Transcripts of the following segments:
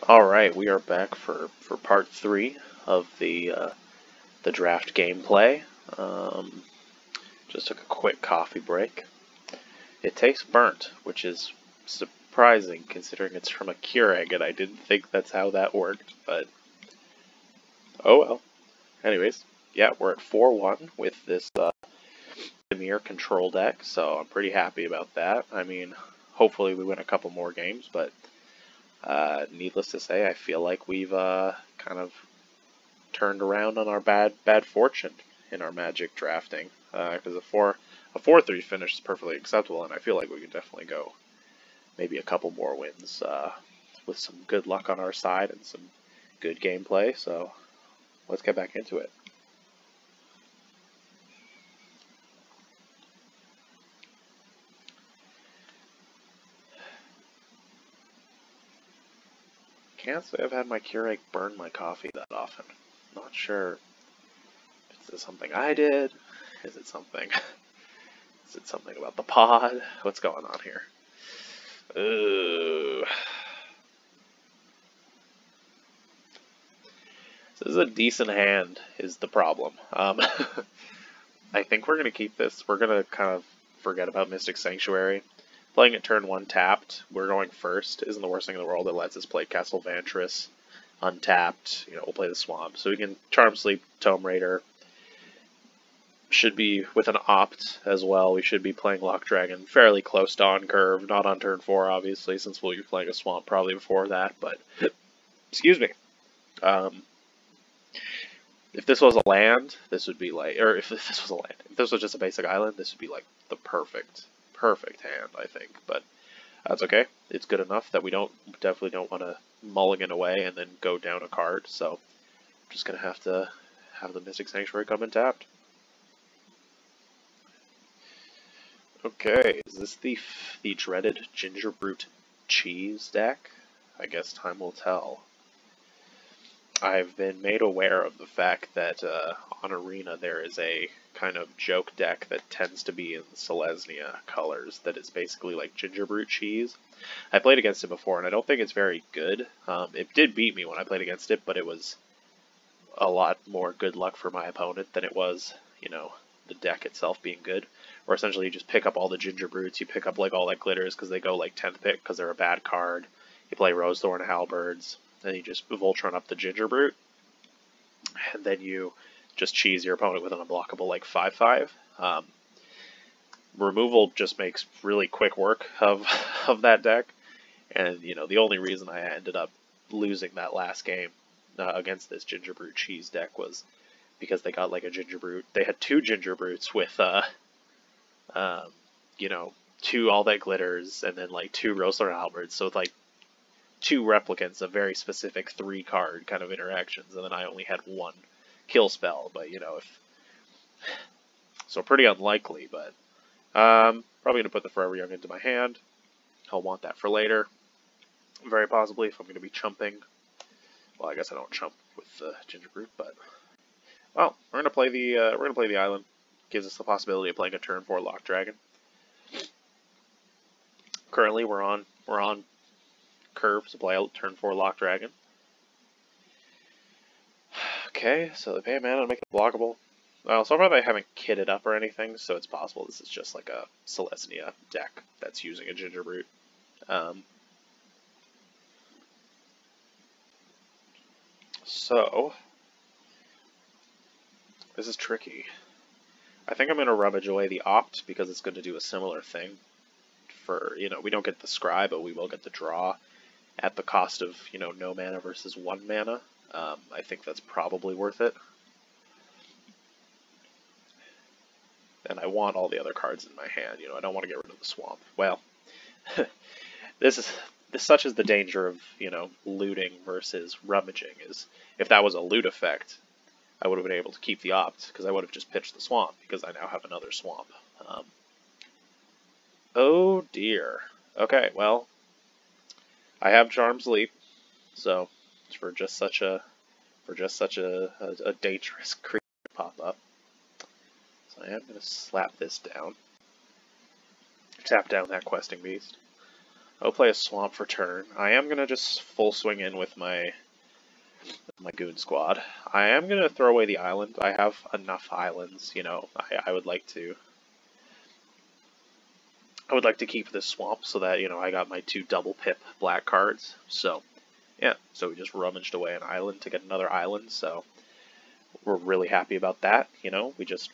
Alright, we are back for part 3 of the draft gameplay. Just took a quick coffee break. It tastes burnt, which is surprising considering it's from a Keurig, and I didn't think that's how that worked, but oh well. Anyways, yeah, we're at 4-1 with this Dimir control deck, so I'm pretty happy about that. I mean, hopefully we win a couple more games, but needless to say, I feel like we've kind of turned around on our bad fortune in our Magic drafting. Because a 4-3 finish is perfectly acceptable, and I feel like we could definitely go maybe a couple more wins with some good luck on our side and some good gameplay. So let's get back into it. Can't say I've had my Keurig burn my coffee that often. Not sure. Is this something I did? Is it something? Is it something about the pod? What's going on here? This is a decent hand, is the problem. I think we're going to keep this. We're going to kind of forget about Mystic Sanctuary. Playing at turn 1 tapped, we're going first, isn't the worst thing in the world. It lets us play Castle Vantress untapped. You know, we'll play the Swamp. So we can Charm Sleep, Tome Raider. Should be with an opt as well. We should be playing Lock Dragon fairly close to on curve, not on turn 4 obviously, since we'll be playing a Swamp probably before that, but excuse me. If this was a land, this would be like, or if this was a land, if this was just a basic island, this would be like the perfect hand, I think, but that's okay. It's good enough that we definitely don't want to mulligan away and then go down a card, so I'm just going to have the Mystic Sanctuary come in tapped. Okay, is this the dreaded Ginger Brute Cheese deck? I guess time will tell. I've been made aware of the fact that on Arena there is a kind of joke deck that tends to be in Selesnya colors that is basically like Ginger Brute Cheese. I played against it before and I don't think it's very good. It did beat me when I played against it, but it was a lot more good luck for my opponent than it was, you know, the deck itself being good. Or essentially you just pick up all the Ginger Brutes, you pick up like all that glitters because they go like 10th pick because they're a bad card. You play Rosethorn Halberds. Then you just Voltron up the Ginger Brute, and then you just cheese your opponent with an unblockable like 5/5. Removal just makes really quick work of that deck, and you know the only reason I ended up losing that last game against this Ginger Brute cheese deck was because they got like a Ginger Brute. They had 2 Ginger Brutes with you know, 2 All That Glitters, and then like 2 Rosethorn Halberds. So it's like 2 replicants of very specific 3-card kind of interactions, and then I only had 1 kill spell, but you know, so pretty unlikely, but probably going to put the Forever Young into my hand. I'll want that for later, very possibly, if I'm going to be chumping. Well, I guess I don't chump with the Ginger Brute, but well, we're going to play the island. Gives us the possibility of playing a turn 4 Lock Dragon. Currently, we're on curve to play out turn 4 Lock Dragon. Okay, so they pay a mana to make it blockable. Well, so far they haven't kitted up or anything, so it's possible this is just like a Selesnya deck that's using a Ginger Brute. So, this is tricky. I think I'm going to rummage away the opt because it's going to do a similar thing. For, you know, we don't get the scry, but we will get the draw at the cost of, you know, no mana versus 1 mana. I think that's probably worth it. And I want all the other cards in my hand, you know, I don't want to get rid of the Swamp. Well, such is the danger of, you know, looting versus rummaging, is if that was a loot effect, I would have been able to keep the opt, because I would have just pitched the Swamp, because I now have another Swamp. Oh dear. Okay, well, I have Charm Sleep, so for just such a dangerous creature to pop up. So I am going to slap this down. Tap down that questing beast. I'll play a swamp for turn. I am gonna just full swing in with my goon squad. I am gonna throw away the island. I have enough islands, you know. I would like to. I would like to keep this swamp so that, you know, I got my 2 double pip black cards. So, yeah. So we just rummaged away an island to get another island. So we're really happy about that. You know, we just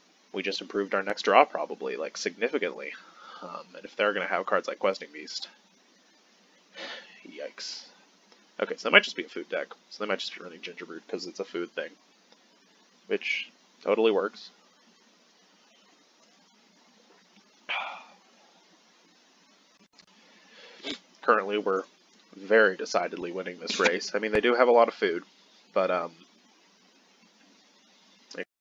improved our next draw probably, like, significantly. And if they're gonna have cards like Questing Beast, yikes. Okay, so that might just be a food deck. So they might just be running Gingerbread because it's a food thing. Which totally works. Currently, we're very decidedly winning this race. I mean, they do have a lot of food, but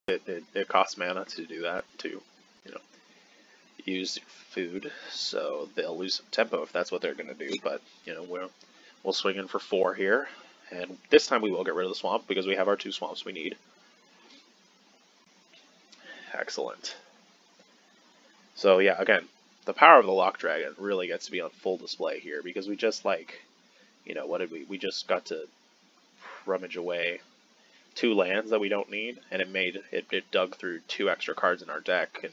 it costs mana to do that, to, you know, use food, so they'll lose some tempo if that's what they're going to do, but, you know, we'll swing in for 4 here, and this time we will get rid of the swamp, because we have our 2 swamps we need. Excellent. So, yeah, again, the power of the Lock Dragon really gets to be on full display here, because we just, like, you know, what did we? We just got to rummage away 2 lands that we don't need, and it dug through 2 extra cards in our deck, and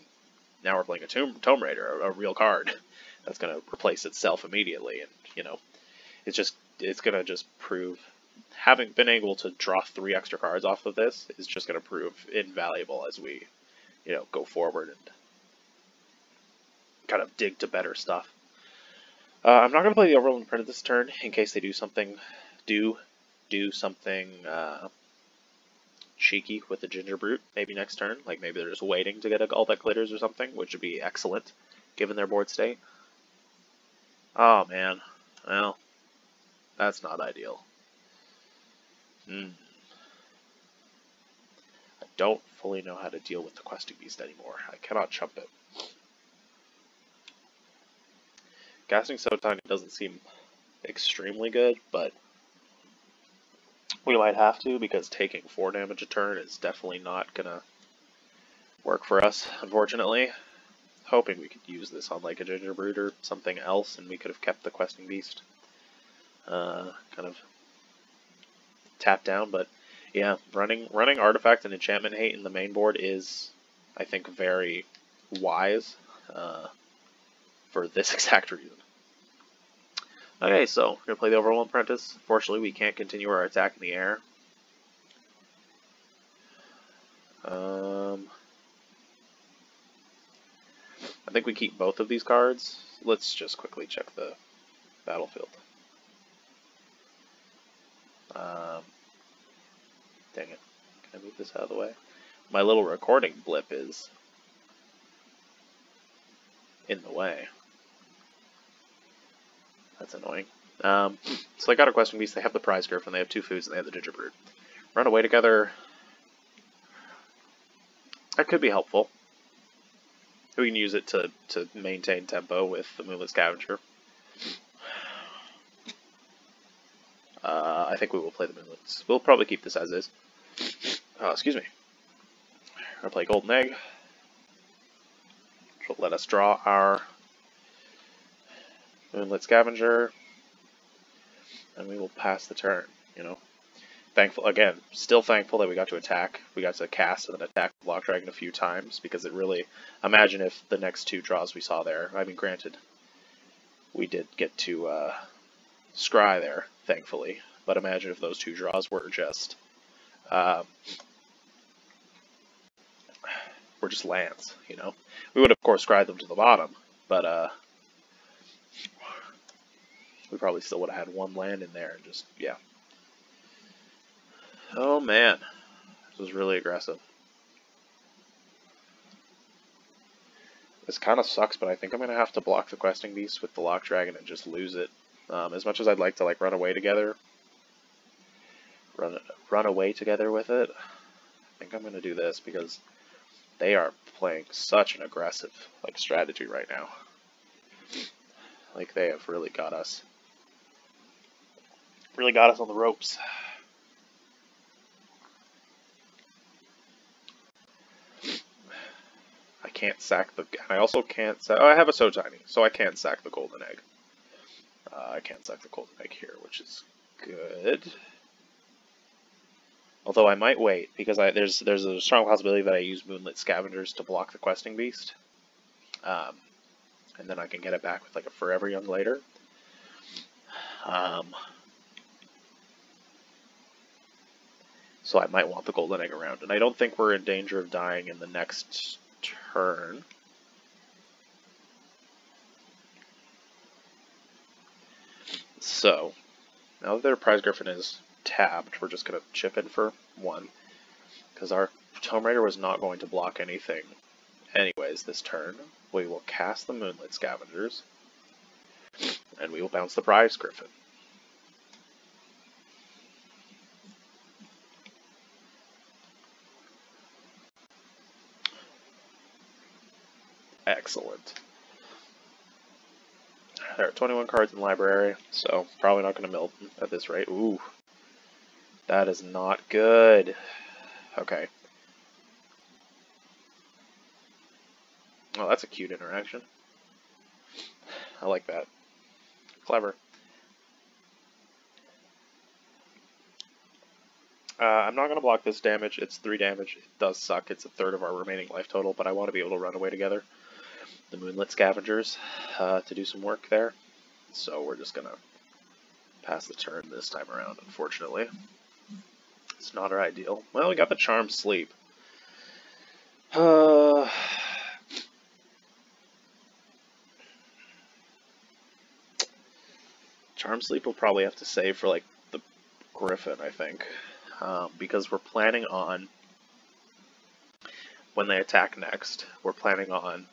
now we're playing a Tome Raider, a real card that's going to replace itself immediately, and, you know, it's going to just prove, having been able to draw 3 extra cards off of this is just going to prove invaluable as we, you know, go forward and kind of dig to better stuff. I'm not going to play the Overland Print this turn in case they do something cheeky with the Ginger Brute maybe next turn. Like maybe they're just waiting to get all that glitters or something, which would be excellent given their board state. Oh man, well, that's not ideal. I don't fully know how to deal with the Questing Beast anymore. I cannot chump it. Casting so tiny doesn't seem extremely good, but we might have to, because taking 4 damage a turn is definitely not gonna work for us, unfortunately. Hoping we could use this on like a Ginger Brute or something else, and we could have kept the Questing Beast kind of tapped down, but yeah, running Artifact and Enchantment Hate in the main board is, I think, very wise for this exact reason. Okay, so we're going to play the Overwhelmed Apprentice. Fortunately, we can't continue our attack in the air. I think we keep both of these cards. Let's just quickly check the battlefield. Dang it. Can I move this out of the way? My little recording blip is in the way. That's annoying. So they got a Questing Beast, they have the Prize Griffin, they have 2 foods, and they have the Ginger Brute. Run away together. That could be helpful. We can use it to maintain tempo with the Moonlit Scavenger. I think we will play the Moonlits. We'll probably keep this as is. Excuse me. We're going to play Golden Egg, which will let us draw our Moonlit Scavenger, and we will pass the turn, you know. Thankful, again, still thankful that we got to attack. We got to cast and then attack the Lock Dragon a few times, because it really, imagine if the next 2 draws we saw there, I mean, granted, we did get to scry there, thankfully, but imagine if those 2 draws were just lands, you know. We would, of course, scry them to the bottom, but we probably still would have had 1 land in there, and just, yeah. Oh man, this was really aggressive. This kind of sucks, but I think I'm going to have to block the Questing Beast with the Lock Dragon and just lose it. As much as I'd like to like run away together with it, I think I'm going to do this, because they are playing such an aggressive like strategy right now. Like, they have really got us on the ropes. I can't sack the. I also can't sack. Oh, I have a So Tiny, so I can't sack the Golden Egg. I can't suck the Golden Egg here, which is good. Although I might wait, because there's a strong possibility that I use Moonlit Scavengers to block the Questing Beast. And then I can get it back with like a Forever Young later. So I might want the Golden Egg around. And I don't think we're in danger of dying in the next turn. So, now that their Prize Griffin is tapped, we're just going to chip in for 1. Because our Tome Raider was not going to block anything anyways this turn. We will cast the Moonlit Scavengers. And we will bounce the Prize Griffin. Excellent. There are 21 cards in the library, so probably not going to mill them at this rate. Ooh, that is not good. Okay. Oh, that's a cute interaction. I like that. Clever. I'm not going to block this damage. It's 3 damage. It does suck. It's a third of our remaining life total, but I want to be able to run away together. The Moonlit Scavengers to do some work there. So we're just going to pass the turn this time around, unfortunately. It's not our ideal. Well, we got the Charmed Sleep. Charmed Sleep will probably have to save for like the Griffin, I think. Because we're planning on, when they attack next, we're planning on,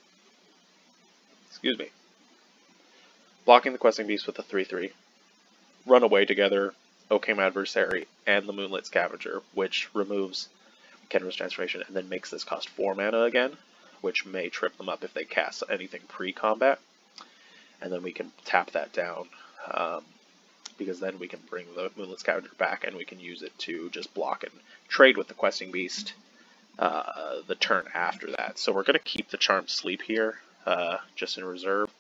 blocking the Questing Beast with a 3/3, run away together, Oakham Adversary, and the Moonlit Scavenger, which removes Kenra's Transformation and then makes this cost 4 mana again, which may trip them up if they cast anything pre-combat. And then we can tap that down, because then we can bring the Moonlit Scavenger back and we can use it to just block and trade with the Questing Beast the turn after that. So we're going to keep the Charmed Sleep here, just in reserve.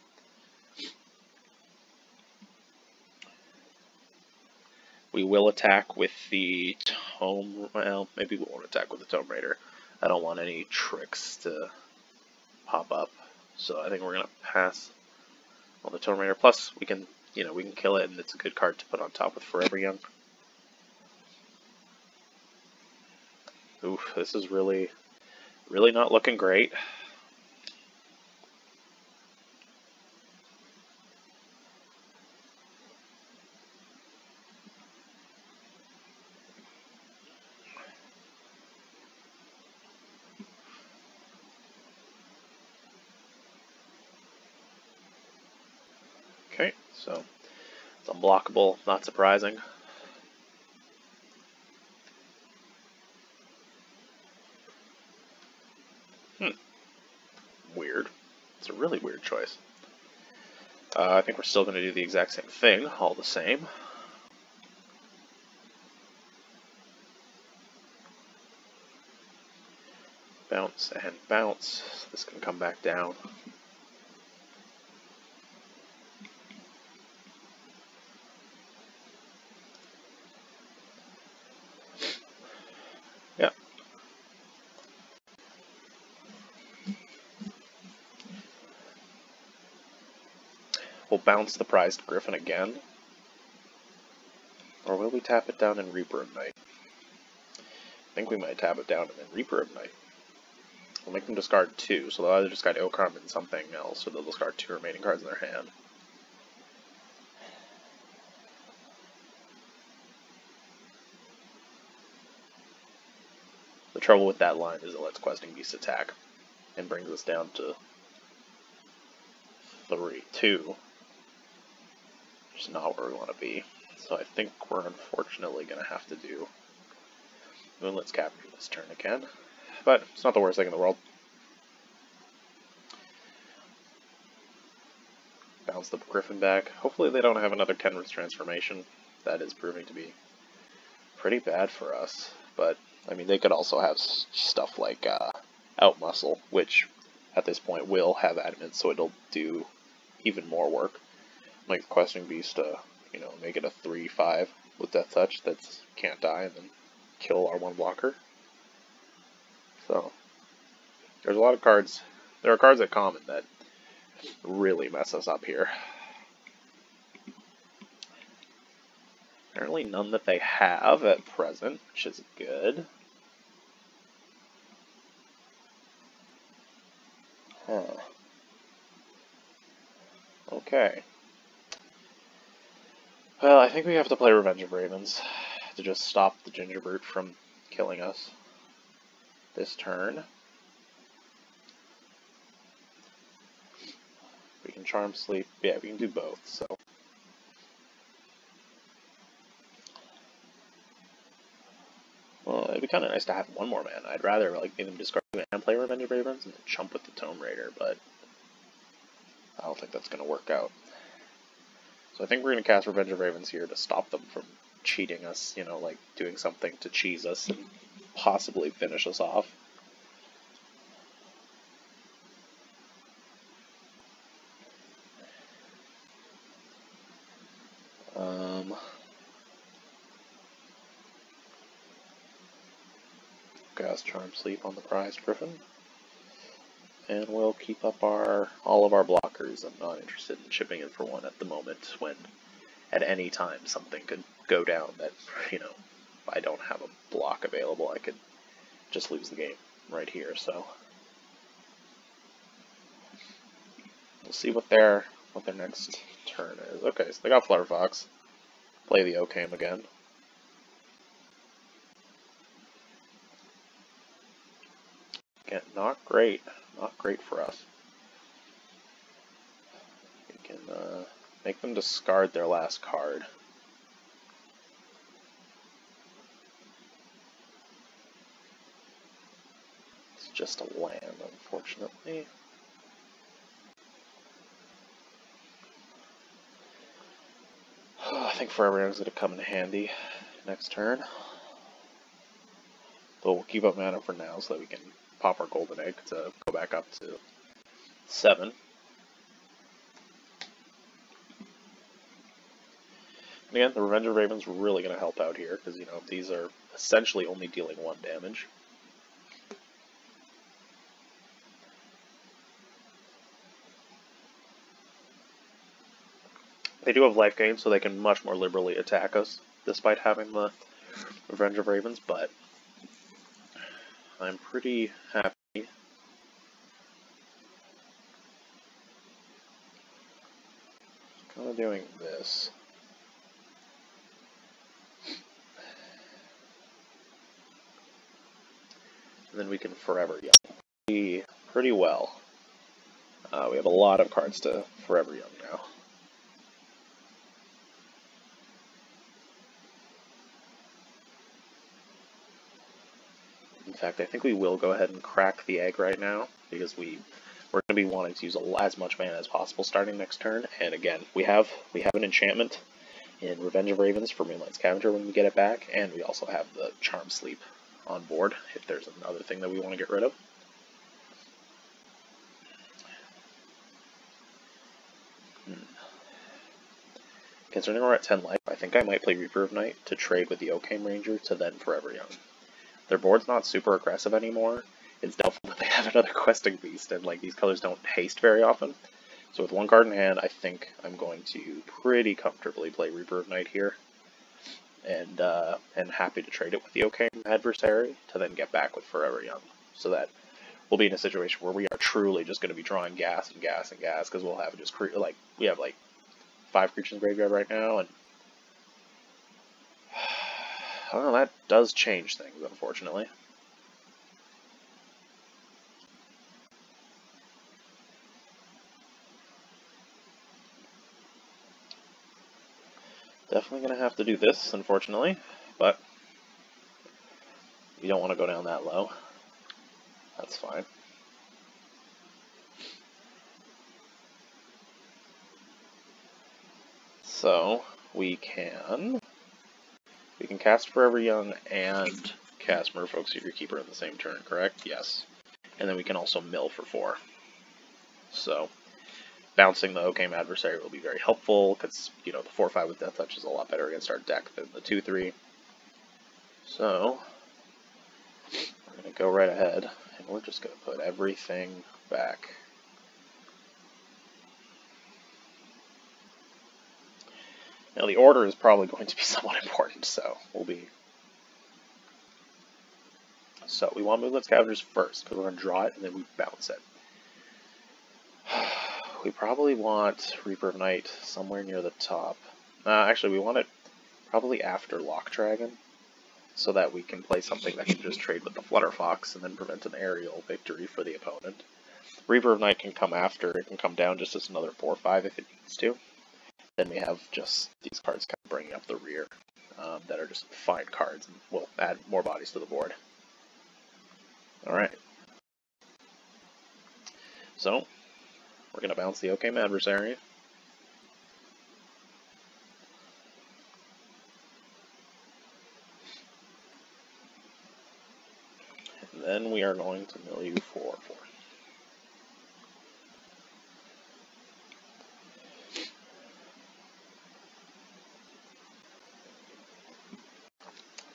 We will attack with the Tome... Well, maybe we won't attack with the Tome Raider. I don't want any tricks to pop up. So I think we're going to pass on the Tome Raider. Plus, we can kill it, and it's a good card to put on top with Forever Young. Oof, this is really not looking great. Okay, so it's unblockable, not surprising. Weird. It's a really weird choice. I think we're still going to do the exact same thing, all the same. Bounce and bounce. This can come back down. Yeah. We'll bounce the Prized Griffin again. Or will we tap it down and Reaper of Night? I think we might tap it down and then Reaper of Night. We'll make them discard 2, so they'll either discard Oakham and something else, or they'll discard 2 remaining cards in their hand. The trouble with that line is it lets Questing Beast attack, and brings us down to 2, which is not where we want to be. So I think we're unfortunately going to have to do Moonlit Scavenger this turn again, but it's not the worst thing in the world. Bounce the Griffin back. Hopefully they don't have another Kenra's Transformation. That is proving to be pretty bad for us, but I mean they could also have stuff like Outmuscle, which at this point will have Adamant, so it'll do even more work. like Questing Beast to, you know, make it a 3/5 with Death Touch that can't die and then kill our one blocker. So there's a lot of cards. There are cards at common that really mess us up here. Apparently none that they have at present, which is good. Huh. Okay. Well, I think we have to play Revenge of Ravens to just stop the Gingerbrute from killing us this turn. We can Charm Sleep. Yeah, we can do both, so. Well, it'd be kind of nice to have one more mana. I'd rather like make them discard and play Revenge of Ravens and then chump with the Tome Raider, but I don't think that's going to work out. So I think we're going to cast Revenge of Ravens here to stop them from cheating us, you know, like doing something to cheese us and possibly finish us off. Cast Charm Sleep on the Prized Griffin. And we'll keep up all of our blockers. I'm not interested in chipping in for one at the moment when at any time something could go down that, you know, if I don't have a block available, I could just lose the game right here. So we'll see what their next turn is. Okay, so they got Flutterfox. Play the Okame again. Again, not great for us. We can make them discard their last card. It's just a land, unfortunately. I think Forever Young's going to come in handy next turn. But we'll keep up mana for now so that we can pop our Golden Egg to go back up to 7. And again, the Revenge of Ravens really going to help out here, because, you know, these are essentially only dealing 1 damage. They do have life gain, so they can much more liberally attack us, despite having the Revenge of Ravens, but I'm pretty happy kind of doing this. And then we can Forever Young pretty well. We have a lot of cards to Forever Young now. In fact, I think we will go ahead and crack the egg right now, because we're going to be wanting to use as much mana as possible starting next turn. And again, we have an enchantment in Revenge of Ravens for Moonlight Scavenger when we get it back, and we also have the Charm Sleep on board if there's another thing that we want to get rid of. Considering we're at 10 life, I think I might play Reaper of Night to trade with the Okame Ranger to then Forever Young. Their board's not super aggressive anymore. It's doubtful that they have another Questing Beast, and like these colors don't haste very often. So with 1 card in hand, I think I'm going to pretty comfortably play Reaper of Night here, and happy to trade it with the Okame adversary to then get back with Forever Young. So that we'll be in a situation where we are truly just going to be drawing gas and gas and gas, because we'll have just we have like 5 creatures in the graveyard right now, and well, that does change things, unfortunately. Definitely going to have to do this, unfortunately, but you don't want to go down that low. That's fine. So, we can cast Forever Young and cast Merfolk Secret Keeper in the same turn, correct? Yes. And then we can also mill for 4. So, bouncing the Okame adversary will be very helpful, because, you know, the 4-5 with Death Touch is a lot better against our deck than the 2-3. So, we're going to go right ahead, and we're just going to put everything back. Now, the order is probably going to be somewhat important, so we'll be... So, we want Moonlit Scavengers first, because we're going to draw it, and then we bounce it. We probably want Reaper of Night somewhere near the top. Actually, we want it probably after Lock Dragon, so that we can play something that can just trade with the Flutter Fox and then prevent an aerial victory for the opponent. Reaper of Night can come after, it can come down just as another 4-5 if it needs to. Then we have just these cards kind of bringing up the rear that are just fine cards and will add more bodies to the board. Alright. So, we're going to bounce the Okame adversary. And then we are going to mill you 4-4.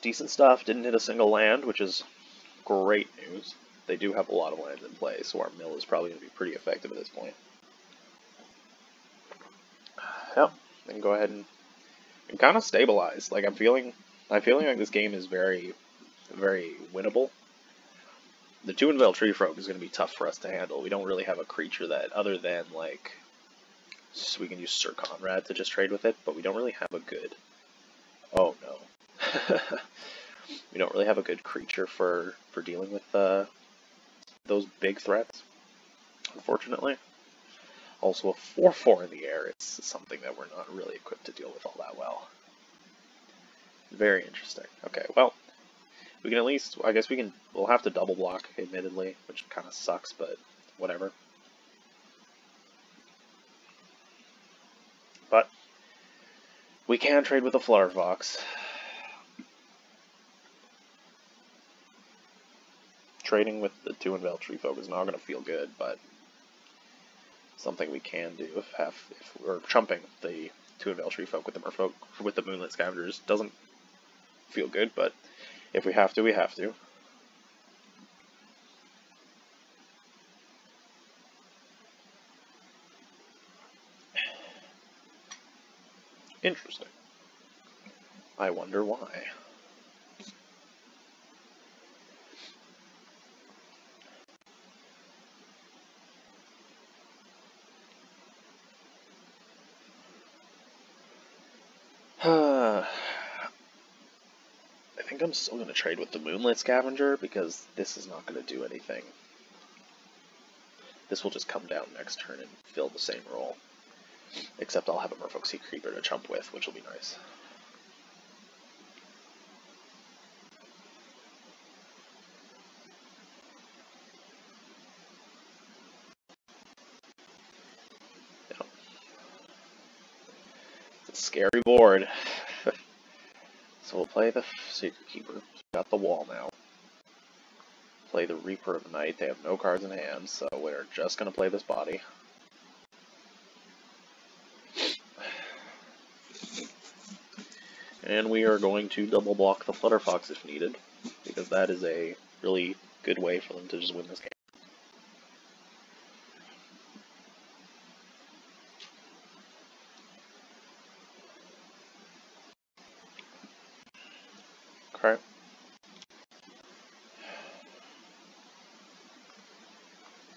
Decent stuff, didn't hit a single land, which is great news. They do have a lot of lands in play, so our mill is probably going to be pretty effective at this point. Yeah, then go ahead and kind of stabilize. Like, I'm feeling like this game is very, very winnable. The 2-and-Veil Tree Frog is going to be tough for us to handle. We don't really have a creature that, other than, like, so we can use Sir Conrad to just trade with it, but we don't really have a good... Oh, no. We don't really have a good creature for dealing with those big threats, unfortunately. Also, a 4-4 in the air is something that we're not really equipped to deal with all that well. Very interesting. Okay, well, we can at least, I guess we'll have to double block, admittedly, which kind of sucks, but whatever. But we can trade with a Flutter Fox. Trading with the 2-and-Veil Tree Folk is not going to feel good, but something we can do if we're chumping the 2-and-Veil Tree Folk with the Merfolk with the Moonlit Scavengers. Doesn't feel good, but if we have to, we have to. Interesting. I wonder why. I think I'm still going to trade with the Moonlit Scavenger, because this is not going to do anything. This will just come down next turn and fill the same role. Except I'll have a Merfolk Sea Creeper to chump with, which will be nice. Yeah. It's a scary board. So we'll play the Secret Keeper. We've got the wall now. Play the Reaper of Night. They have no cards in hand, so we're just going to play this body. And we are going to double block the Flutter Fox if needed, because that is a really good way for them to just win this game. Okay.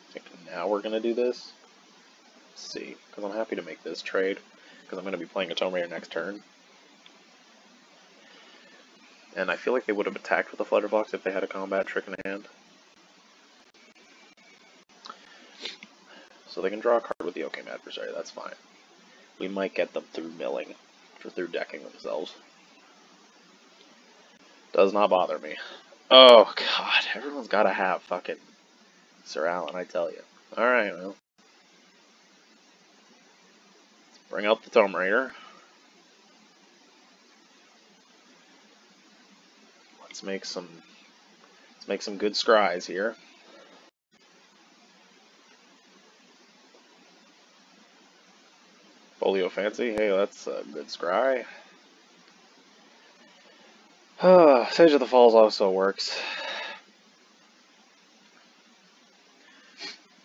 I think now we're going to do this. Let's see, because I'm happy to make this trade, because I'm going to be playing a Tome Raider next turn. And I feel like they would have attacked with a Flutter Fox if they had a combat trick in hand. So they can draw a card with the Okame adversary, that's fine. We might get them through milling, or through decking themselves. Does not bother me. Oh god, everyone's gotta have fucking Sir Alan, I tell you. Alright, well. Let's bring out the Tome Raider. Let's make some good scries here. Folio Fancy. Hey, that's a good scry. Sage of the Falls also works.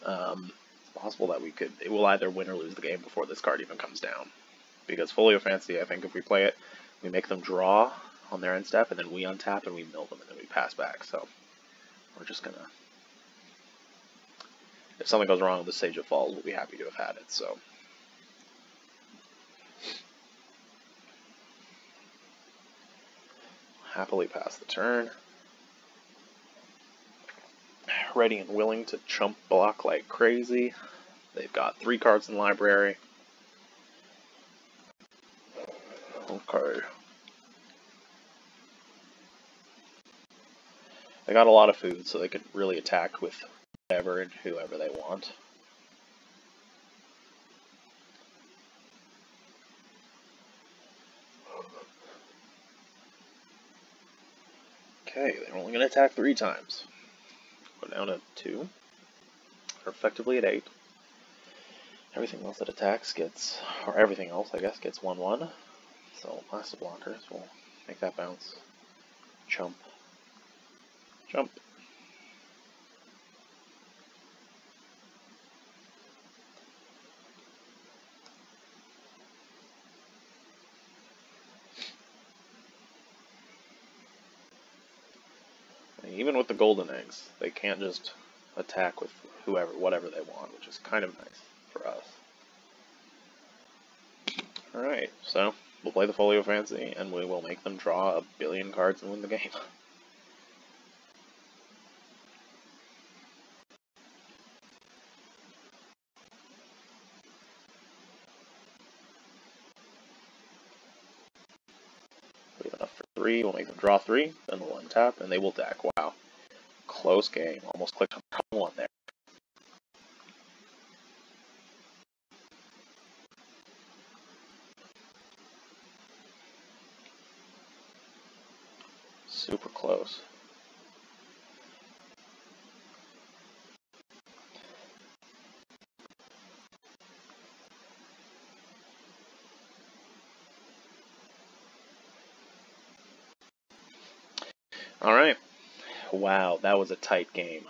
It's possible that it will either win or lose the game before this card even comes down. Because Folio Fancy, I think if we play it, we make them draw on their end step, and then we untap and we mill them, and then we pass back. So we're just gonna... If something goes wrong with the Sage of Falls, we'll be happy to have had it, so... Happily pass the turn. Ready and willing to chump block like crazy. They've got 3 cards in the library. Okay. They got a lot of food, so they could really attack with whatever and whoever they want. Okay, they're only going to attack 3 times. Go down to 2. They're effectively at 8. Everything else that attacks gets, or everything else, I guess, gets 1/1. So, Master Blockers will make that bounce. Chump. Jump. And even with the golden eggs, they can't just attack with whatever they want, which is kind of nice for us. Alright, so we'll play the Folio Fancy, and we will make them draw 1 billion cards and win the game. We have enough for 3, we'll make them draw 3, then we'll untap, and they will attack. Wow. Close game. Almost clicked on the wrong one there. Super close. Alright. Wow, that was a tight game.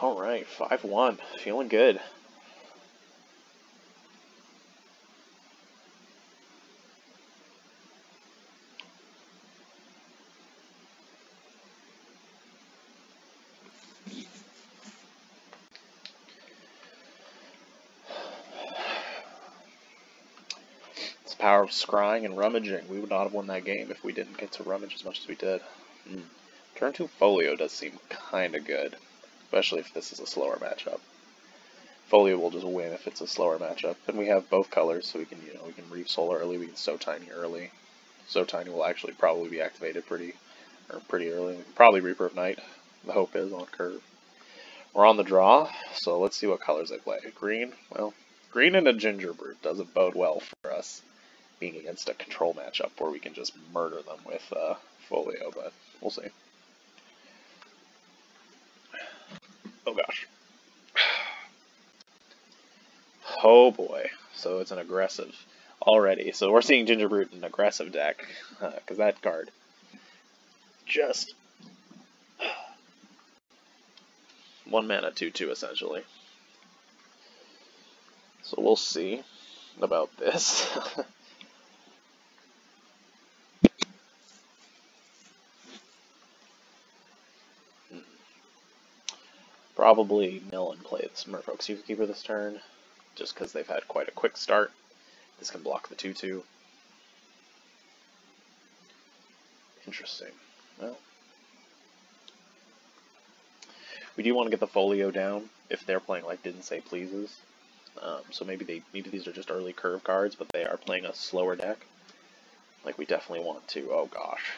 Alright, 5-1. Feeling good. It's the power of scrying and rummaging. We would not have won that game if we didn't get to rummage as much as we did. Turn 2 Folio does seem kinda good, especially if this is a slower matchup. Folio will just win if it's a slower matchup, and we have both colors, so we can Reef Soul early, we can So Tiny early. So Tiny will actually probably be activated pretty early. Probably Reaper of Night. The hope is on curve. We're on the draw, so let's see what colors they play. Green, well, green and a Gingerbrute doesn't bode well for us being against a control matchup where we can just murder them with Folio, but we'll see. Oh gosh. Oh boy. So it's an aggressive already. So we're seeing Gingerbrute in an aggressive deck, because that card just 1 mana 2/2 essentially. So we'll see about this. Probably mill and play the Merfolk Keeper this turn, just because they've had quite a quick start. This can block the 2/2. Interesting. Well, we do want to get the Folio down if they're playing like Didn't Say Pleases. So maybe these are just early curve cards, but they are playing a slower deck. Like we definitely want to. Oh gosh.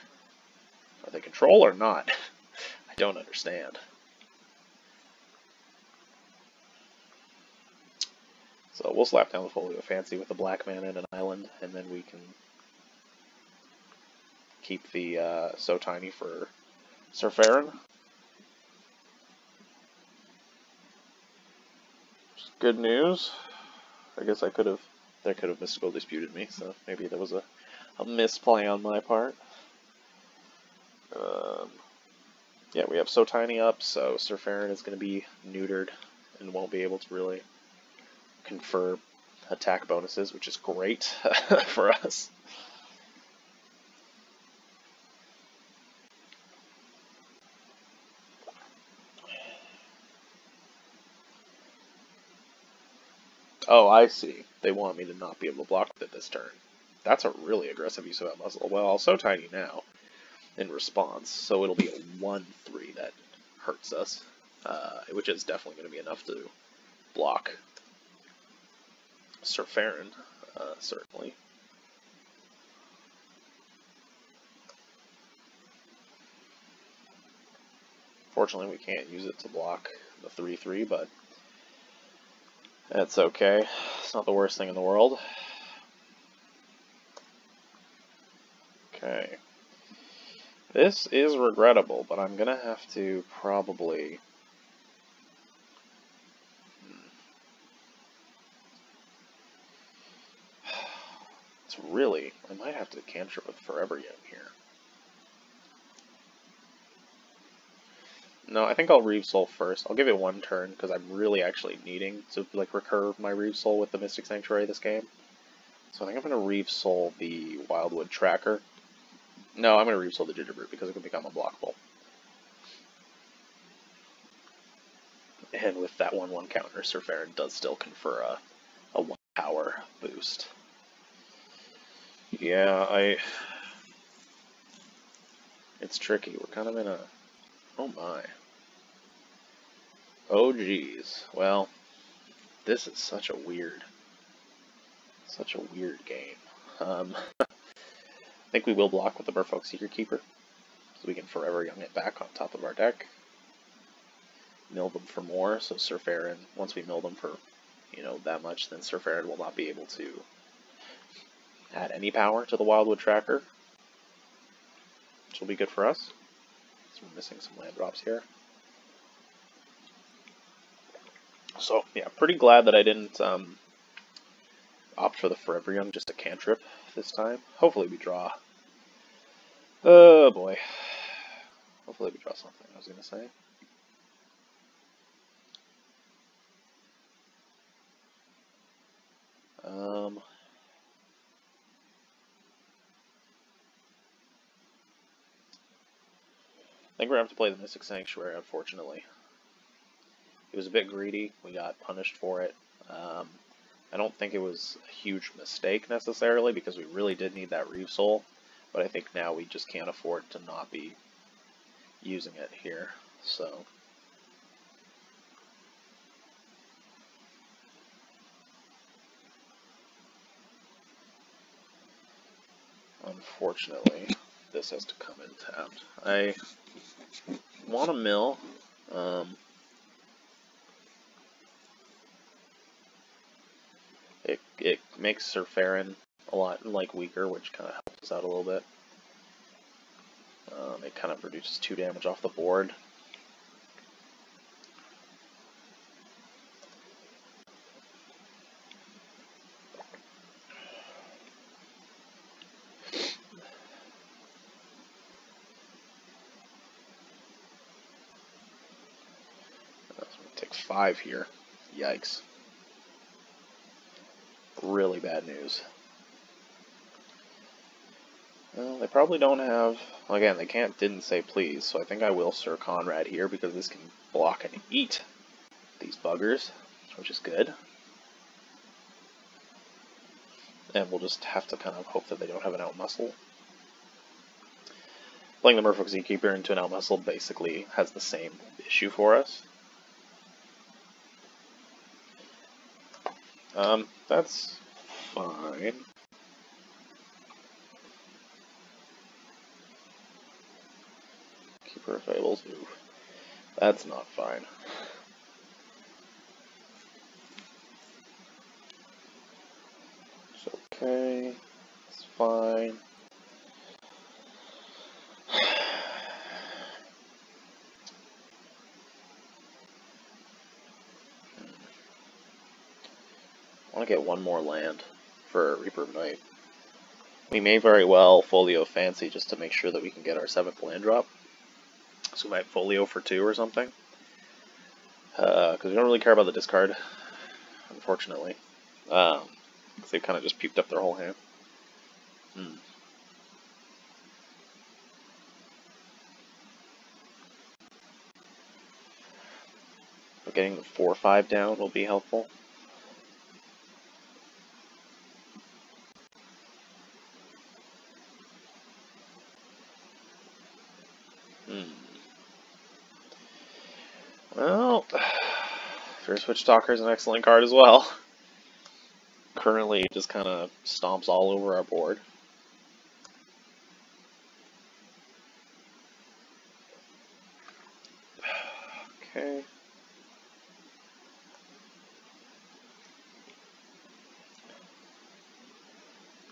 Are they control or not? I don't understand. So we'll slap down the Folio Fancy with a black mana and an island, and then we can keep the So Tiny for Surferin. Good news. I guess they could have Mystical Disputed me, so maybe there was a misplay on my part. Yeah, we have So Tiny up, so Surferin is going to be neutered and won't be able to really confer attack bonuses, which is great for us. Oh, I see. They want me to not be able to block with it this turn. That's a really aggressive use of that muscle. Well, I'll So Tiny now in response, so it'll be a 1-3 that hurts us, which is definitely going to be enough to block Surferin, certainly. Fortunately, we can't use it to block the 3-3, but that's okay. It's not the worst thing in the world. Okay. This is regrettable, but I'm gonna have to probably... It's really... I might have to cantrip with Forever Young here. No, I think I'll Reave Soul first. I'll give it one turn, because I'm really actually needing to like recur my Reave Soul with the Mystic Sanctuary this game. So I think I'm going to Reave Soul the Wildwood Tracker. No, I'm going to Reave Soul the Gingerbread, because it can become unblockable. And with that 1/1 counter, Surferin does still confer a 1 power boost. Yeah, it's tricky. We're kind of in a... Oh my. Oh geez. Well, this is such a weird game. I think we will block with the Merfolk Secret Keeper, so we can Forever Young it back on top of our deck. Mill them for more, so Surferin, once we mill them for, that much, then Surferin will not be able to add any power to the Wildwood Tracker, which will be good for us. So we're missing some land drops here. So, yeah, pretty glad that I didn't opt for the Forever Young, just a cantrip this time. Hopefully we draw. Oh boy. Hopefully we draw something, I was going to say. I think we're going to have to play the Mystic Sanctuary, unfortunately. It was a bit greedy. We got punished for it. I don't think it was a huge mistake necessarily, because we really did need that Reave Soul, but I think now we just can't afford to not be using it here, so... Unfortunately, this has to come in tapped. I want to mill. It makes Surferin a lot weaker, which kind of helps us out a little bit. It kind of reduces 2 damage off the board. It takes 5 here. Yikes. Really bad news. Well, they probably don't have... Again, they didn't say please, so I think I will Sir Conrad here, because this can block and eat these buggers, which is good. And we'll just have to kind of hope that they don't have an Outmuscle. Playing the Merfolk Seakeeper into an Outmuscle basically has the same issue for us. That's fine. For Fables. Ooh, that's not fine. It's okay. It's fine. I want to get one more land for Reaper of Night. We may very well folio Fancy just to make sure that we can get our 7th land drop. So we might folio for 2 or something. Because we don't really care about the discard, unfortunately. Because they've kind of just puked up their whole hand. But getting the 4/5 down will be helpful. Well, Fierce Witch Stalker is an excellent card as well. Currently, it just kind of stomps all over our board. Okay.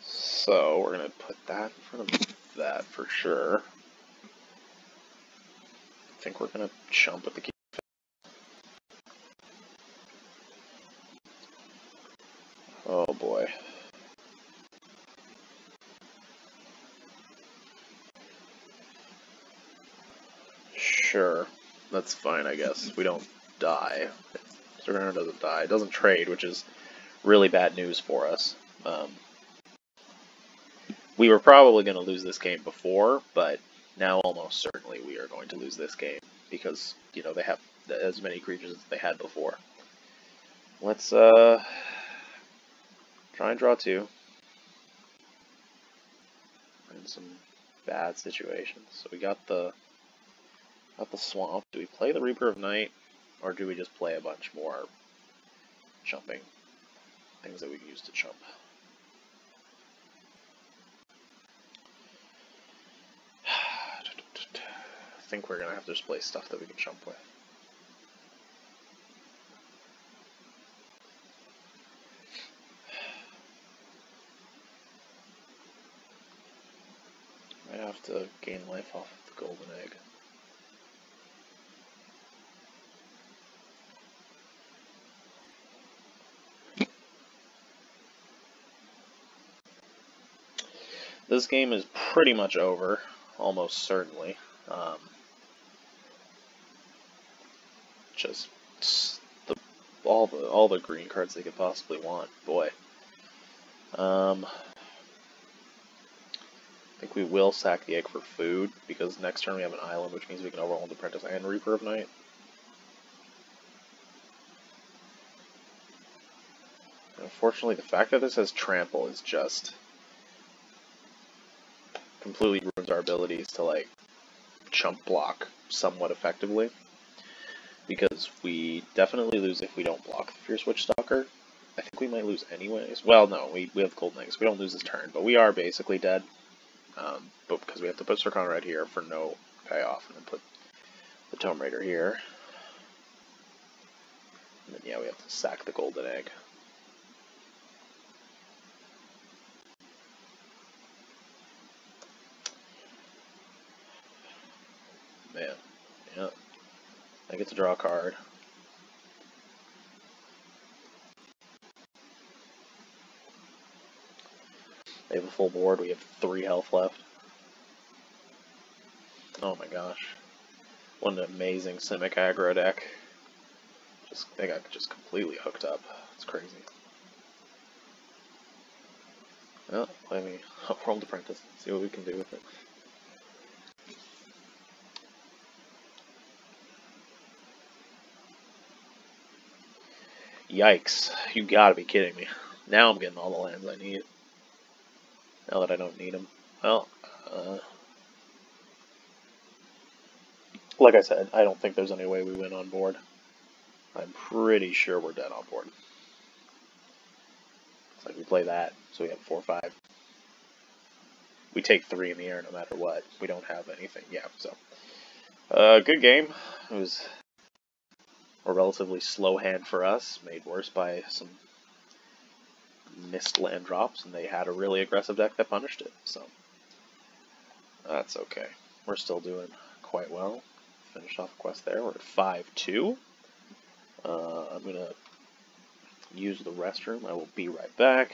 So, we're going to put that in front of that for sure. I think we're going to chump with the key. Oh boy. Sure. That's fine, I guess. We don't die. Serena doesn't die. It doesn't trade, which is really bad news for us. We were probably going to lose this game before, but now almost certainly we are going to lose this game because, you know, they have as many creatures as they had before. Let's try and draw 2. In some bad situations. So we got the swamp. Do we play the Reaper of Night, or do we just play a bunch more chumping things that we can use to chump? I think we're gonna have to just play stuff that we can chump with. I have to gain life off of the golden egg. This game is pretty much over, almost certainly. Just all the green cards they could possibly want. Boy. I think we will sack the egg for food, because next turn we have an island, which means we can overwhelm the Apprentice and Reaper of Night. And unfortunately, the fact that this has Trample is just completely ruins our abilities to, like, chump block somewhat effectively. Because we definitely lose if we don't block the Fierce Witch Stalker. I think we might lose anyways. Well, no, we have golden eggs. We don't lose this turn, but we are basically dead. But because we have to put Circon right here for no payoff, and then put the Tome Raider here. And then, yeah, we have to sack the golden egg. Man, yeah. I get to draw a card. They have a full board. We have 3 health left. Oh my gosh. What an amazing Simic aggro deck. They got just completely hooked up. It's crazy. Well, let me roll the Apprentice, see what we can do with it. Yikes. You gotta be kidding me. Now I'm getting all the lands I need. Now that I don't need them. Well, like I said, I don't think there's any way we win on board. I'm pretty sure we're dead on board. It's like we play that, so we have 4/5. We take 3 in the air no matter what. We don't have anything, yeah, so. Good game. It was a relatively slow hand for us, made worse by some missed land drops, and they had a really aggressive deck that punished it, so that's okay. We're still doing quite well. Finished off a quest there. We're at 5-2. I'm going to use the restroom. I will be right back.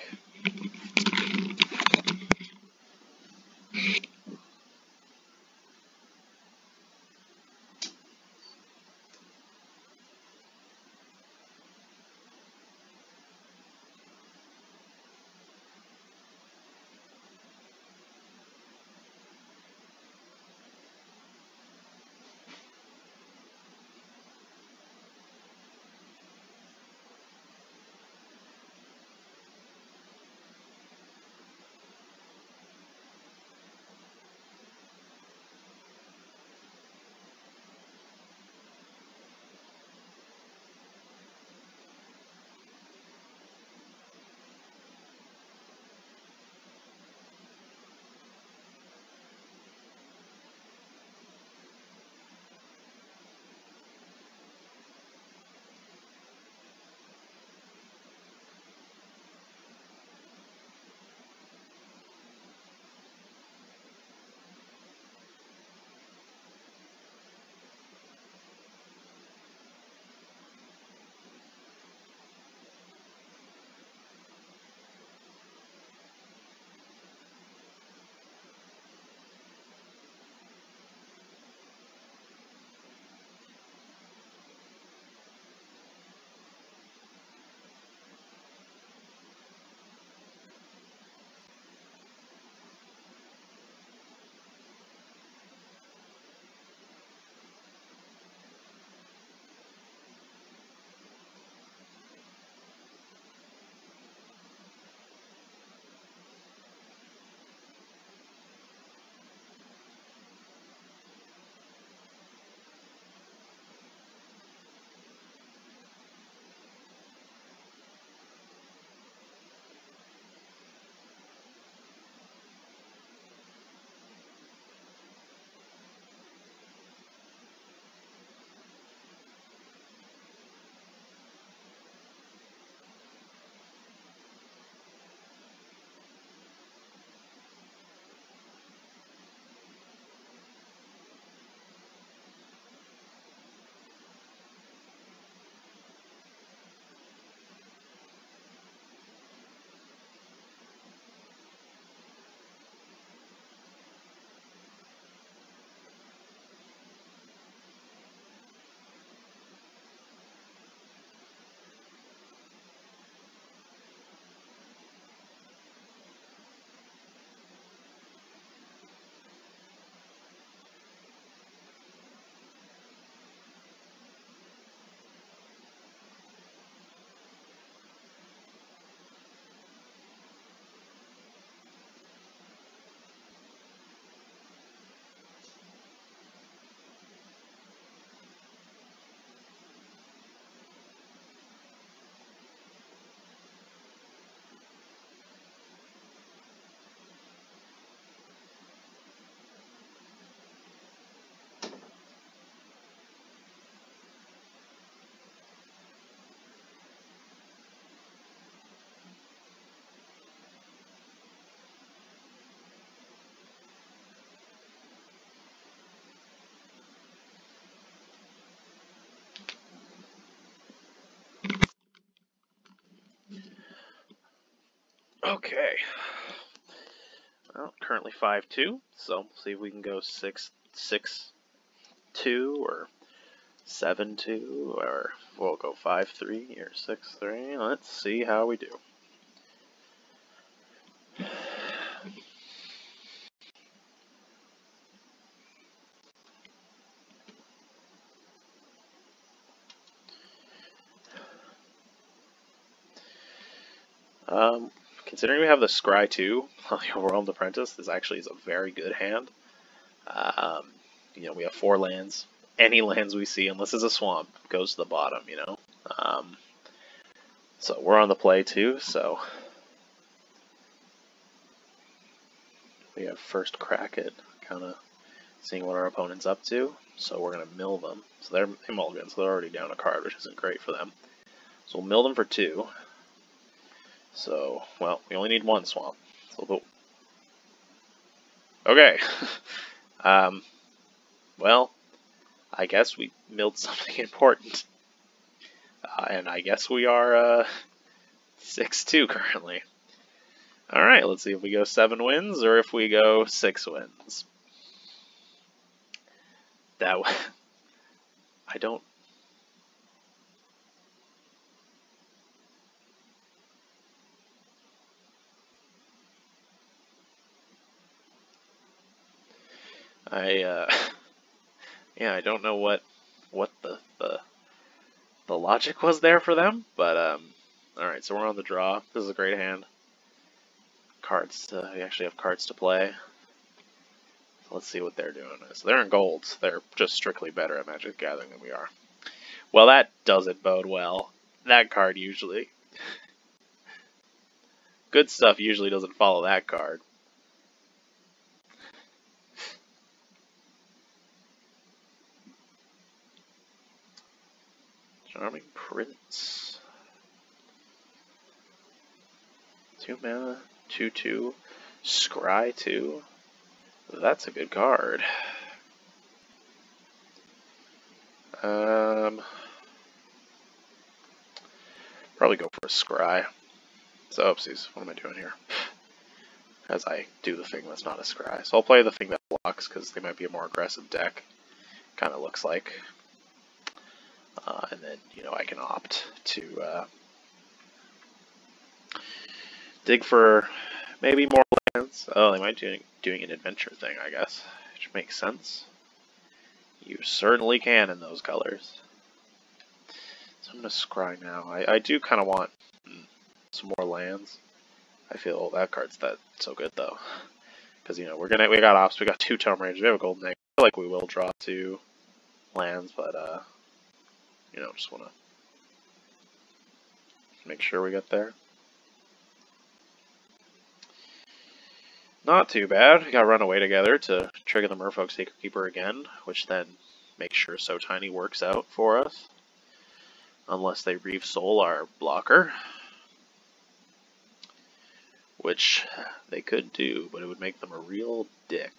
Okay. Well, currently 5-2, so see if we can go 6-2 or 7-2, or we'll go 5-3 or 6-3. Let's see how we do. Considering we have the Scry 2 on the Overwhelmed Apprentice, this actually is a very good hand. We have 4 lands. Any lands we see, unless it's a swamp, goes to the bottom, So we're on the play too, so we have first crack at kind of seeing what our opponent's up to. So we're going to mill them. So they're mulligan, so they're already down a card, which isn't great for them. So we'll mill them for 2. So, well, we only need 1 swamp. So we'll okay. Well, I guess we milled something important. And I guess we are 6-2 currently. Alright, let's see if we go 7 wins or if we go 6 wins. That I don't. Yeah, I don't know what the logic was there for them, but alright, so we're on the draw. This is a great hand. We actually have cards to play. So let's see what they're doing. So they're in gold. They're just strictly better at Magic the Gathering than we are. Well, that doesn't bode well. That card usually. Good stuff usually doesn't follow that card. Charming Prince. 2 mana, 2/2, Scry 2. That's a good card. Probably go for a Scry. So, oopsies, what am I doing here? As I do the thing that's not a Scry. So I'll play the thing that blocks, because they might be a more aggressive deck. Kind of looks like. And then, I can opt to dig for maybe more lands. Oh, they might be doing an adventure thing, I guess. Which makes sense. You certainly can in those colors. So I'm going to scry now. I do kind of want some more lands. I feel that card's so good though. Because, we got ops, we got 2 Tome Raiders, we have a golden egg. I feel like we will draw 2 lands, but just want to make sure we get there. Not too bad. We got Runaway together to trigger the Merfolk Sacred Keeper again, which then makes sure So Tiny works out for us. Unless they Reave Soul our blocker. Which they could do, but it would make them a real dick.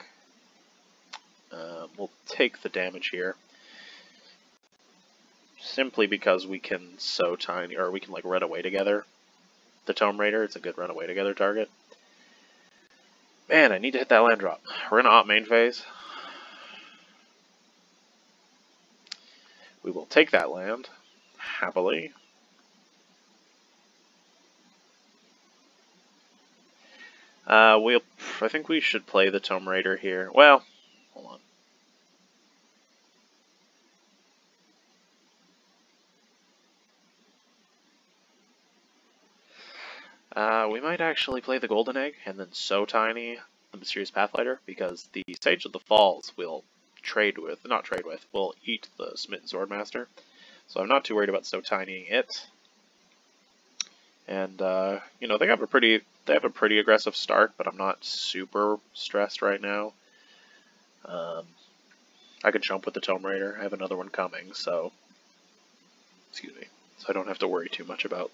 We'll take the damage here. Simply because we can So Tiny, or we can run away together. The Tome Raider, it's a good run away together target. Man, I need to hit that land drop. We're gonna opt main phase. We will take that land, happily. I think we should play the Tome Raider here. Well, hold on. We might actually play the Golden Egg and then So Tiny the Mysterious Pathlighter, because the Sage of the Falls will will eat the Smitten Swordmaster. So I'm not too worried about So Tinying it. And they have a pretty aggressive start, but I'm not super stressed right now. I could jump with the Tome Raider. I have another one coming, so excuse me. So I don't have to worry too much about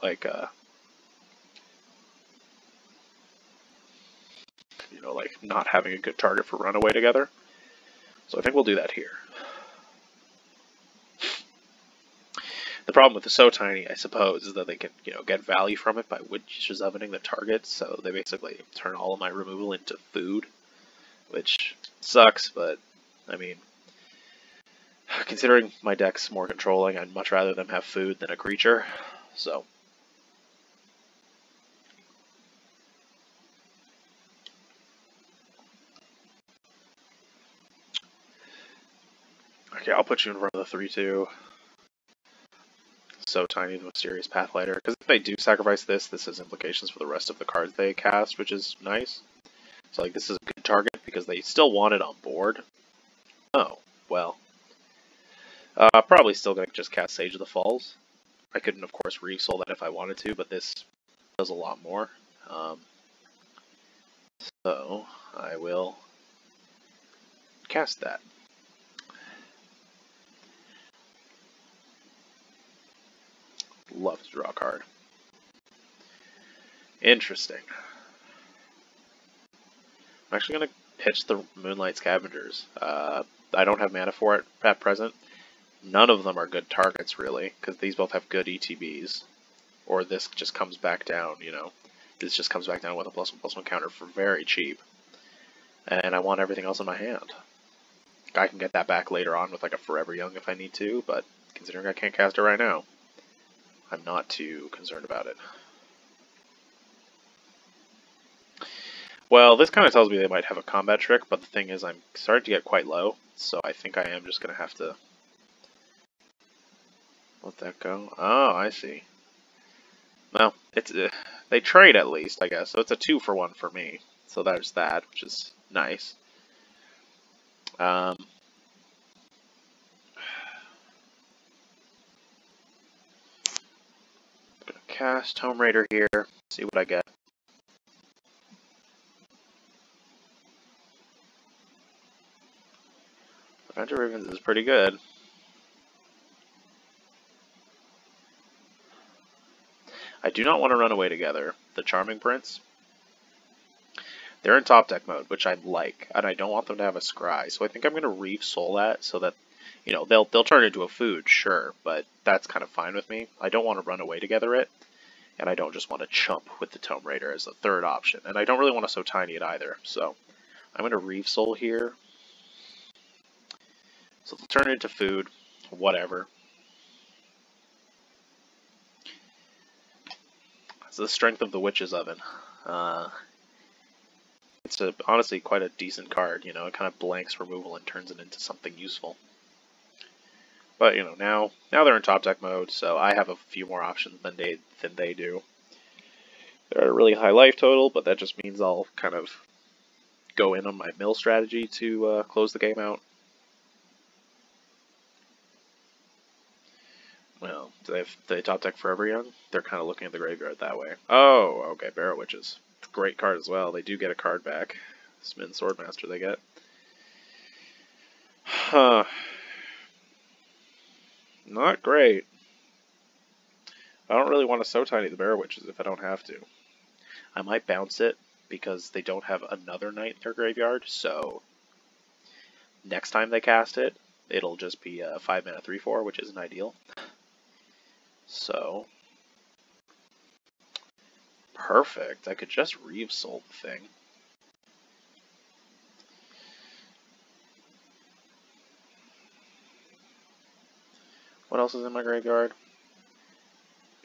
not having a good target for Runaway together. So I think we'll do that here. The problem with the So Tiny, I suppose, is that they can, get value from it by Witch's Ovening the target, so they basically turn all of my removal into food, which sucks, but, I mean, considering my deck's more controlling, I'd much rather them have food than a creature, so. Okay, I'll put you in front of the 3/2. So Tiny the Mysterious Pathlighter, because if they do sacrifice this has implications for the rest of the cards they cast, which is nice. So this is a good target because they still want it on board. Oh, well. Probably still gonna just cast Sage of the Falls. I couldn't, of course, re-soul that if I wanted to, but this does a lot more. So I will cast that. Love to draw a card. Interesting. I'm actually going to pitch the Moonlight Scavengers. I don't have mana for it at present. None of them are good targets, really, because these both have good ETBs. Or this just comes back down, you know. This just comes back down with a +1/+1 counter for very cheap. And I want everything else in my hand. I can get that back later on with like a Forever Young if I need to, but considering I can't cast it right now, I'm not too concerned about it. Well, this kind of tells me they might have a combat trick, but the thing is I'm starting to get quite low, so I think I am just going to have to let that go. Oh, I see. Well, it's they trade at least, I guess, so it's a 2-for-1 for me. So there's that, which is nice. Gonna cast Tomb Raider here, see what I get. Adventure Ravens is pretty good. I do not want to run away together. The Charming Prince. They're in top deck mode, which I like, and I don't want them to have a scry. So I think I'm going to Reef Soul that so that, you know, they'll turn into a food, sure, but that's kind of fine with me. I don't want to run away together it, and I don't just want to chump with the Tomb Raider as a third option, and I don't really want to So Tiny it either. So I'm going to Reef Soul here. So they'll turn it into food, whatever. It's the strength of the Witch's Oven. It's honestly quite a decent card, you know, it kind of blanks removal and turns it into something useful. But, you know, now they're in top deck mode, so I have a few more options than they do. They're at a really high life total, but that just means I'll kind of go in on my mill strategy to close the game out. Well, do they top deck Forever Young? They're kind of looking at the graveyard that way. Oh, okay, Barrow Witches. Great card as well. They do get a card back. Smith Swordmaster they get. Huh. Not great. I don't really want to So Tiny the Barrow Witches if I don't have to. I might bounce it because they don't have another Knight in their graveyard, so next time they cast it, it'll just be a 5-mana 3/4, which isn't ideal. So, perfect. I could just Reef Soul the thing. What else is in my graveyard?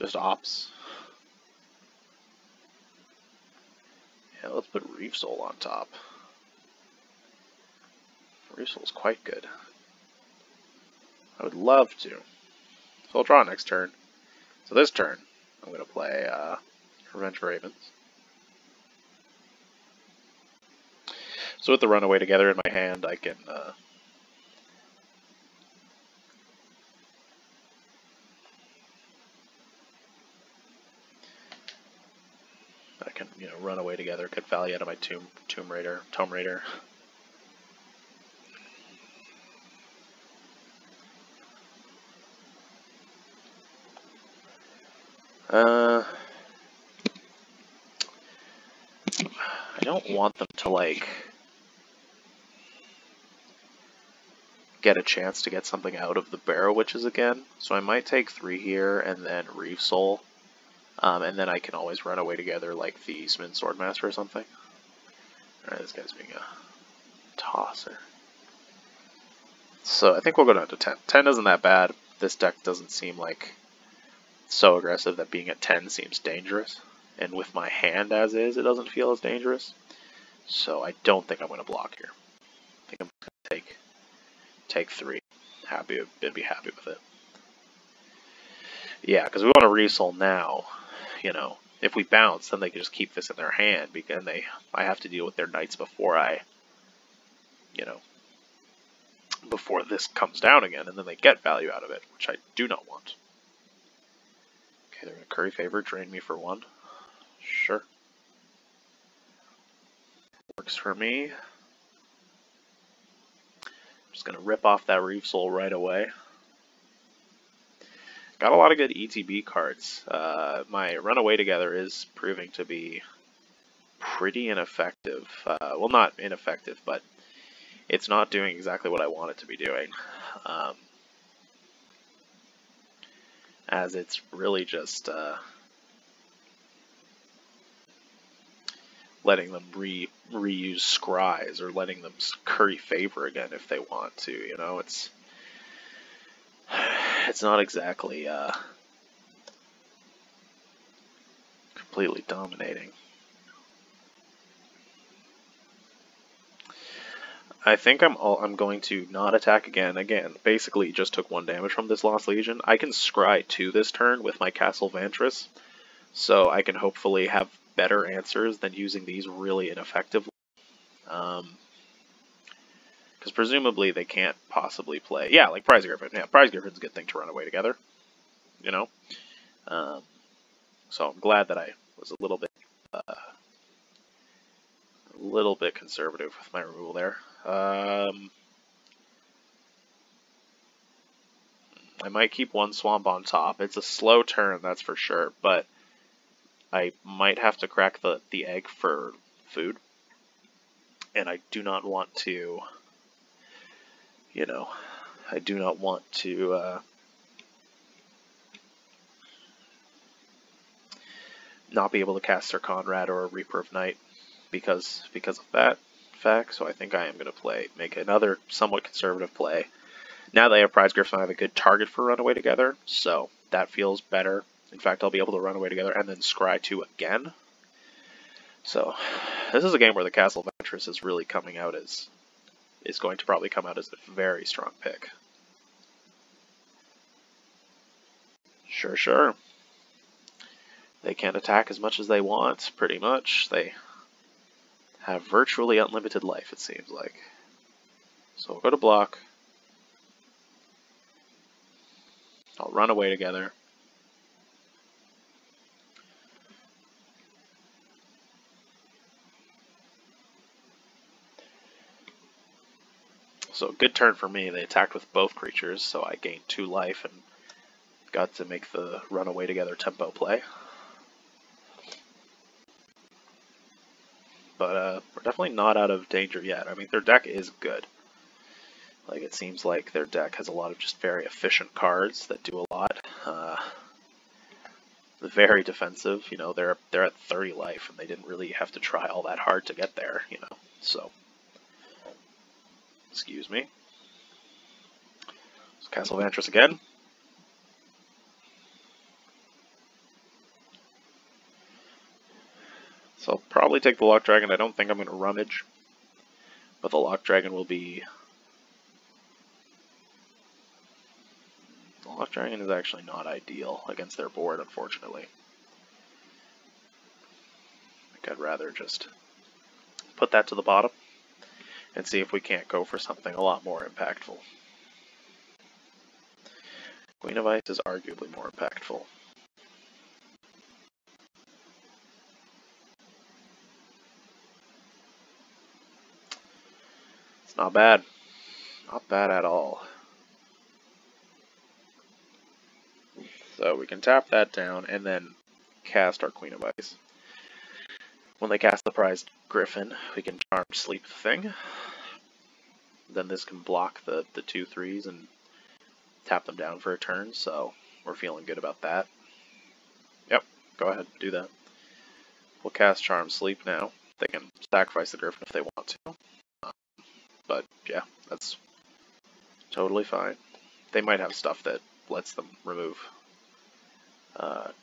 Just Ops. Yeah, let's put Reef Soul on top. Reef Soul is quite good. I would love to. So I'll draw next turn. So this turn, I'm going to play Revenge for Ravens. So with the Runaway Together in my hand, I can you know, run away together, get value out of my Tomb Raider. I don't want them to, like, get a chance to get something out of the Barrow Witches again, so I might take 3 here and then Reef Soul, and then I can always run away together like the Smith Swordmaster or something. Alright, this guy's being a tosser. So I think we'll go down to 10. 10 isn't that bad. This deck doesn't seem like so aggressive that being at 10 seems dangerous. And with my hand as is, it doesn't feel as dangerous. So I don't think I'm going to block here. I think I'm going to take 3. Be happy with it. Yeah, because we want to Resoul now. You know, if we bounce, then they can just keep this in their hand, because I have to deal with their Knights before before this comes down again, and then they get value out of it, which I do not want. Okay, they're going to Curry Favor, drain me for 1. Sure. Works for me. Just going to rip off that Reef Soul right away. Got a lot of good ETB cards. My Runaway Together is proving to be pretty ineffective. Well, not ineffective, but it's not doing exactly what I want it to be doing. As it's really just letting them reuse Scries, or letting them curry favor again if they want to. You know, it's not exactly completely dominating. I think I'm going to not attack again. Again, basically just took 1 damage from this Lost Legion. I can scry 2 this turn with my Castle Vantress, so I can hopefully have better answers than using these really ineffectively. Because presumably they can't possibly play. Yeah, like Prize Griffin. Yeah, Prize Griffin's a good thing to run away together. You know? So I'm glad that I was a little bit conservative with my removal there. I might keep 1 swamp on top. It's a slow turn, that's for sure, but I might have to crack the egg for food. And I do not want to, you know, I do not want to not be able to cast Sir Conrad or a Reaper of Night because of that fact. So I think I am going to make another somewhat conservative play. Now that I have Prize Griffin, I have a good target for Runaway Together, so that feels better. In fact, I'll be able to run away together and then scry 2 again. So this is a game where the Castle Ventress is really coming out is going to probably come out as a very strong pick. Sure. They can attack as much as they want, pretty much. They have virtually unlimited life, it seems like. So we'll go to block. I'll run away together. So good turn for me. They attacked with both creatures, so I gained 2 life and got to make the run away together tempo play. But we're definitely not out of danger yet. I mean, their deck is good. Like, it seems like their deck has a lot of just very efficient cards that do a lot. Very defensive. You know, they're at 30 life, and they didn't really have to try all that hard to get there. You know, so excuse me. So Castle Vantress again. So I'll probably take the Lock Dragon. I don't think I'm going to rummage, but the Lock Dragon will be... The Lock Dragon is actually not ideal against their board, unfortunately. I think I'd rather just put that to the bottom and see if we can't go for something a lot more impactful. Queen of Ice is arguably more impactful. It's not bad. Not bad at all. So we can tap that down and then cast our Queen of Ice. When they cast the Prized Griffin, we can Charmed Sleep the thing. Then this can block the 2/3s and tap them down for a turn, so we're feeling good about that. Yep, go ahead, do that. We'll cast Charmed Sleep now. They can sacrifice the Griffin if they want to. But yeah, that's totally fine. They might have stuff that lets them remove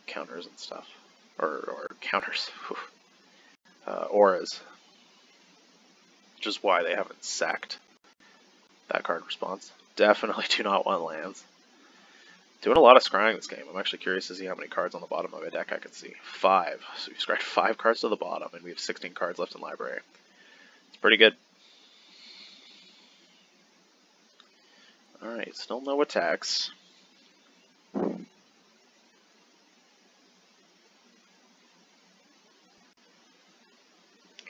counters and stuff. Or counters. Auras. Which is why they haven't sacked that card response. Definitely do not want lands. Doing a lot of scrying this game. I'm actually curious to see how many cards on the bottom of my deck I can see. 5. So we've scryed 5 cards to the bottom, and we have 16 cards left in library. It's pretty good. Alright, still no attacks.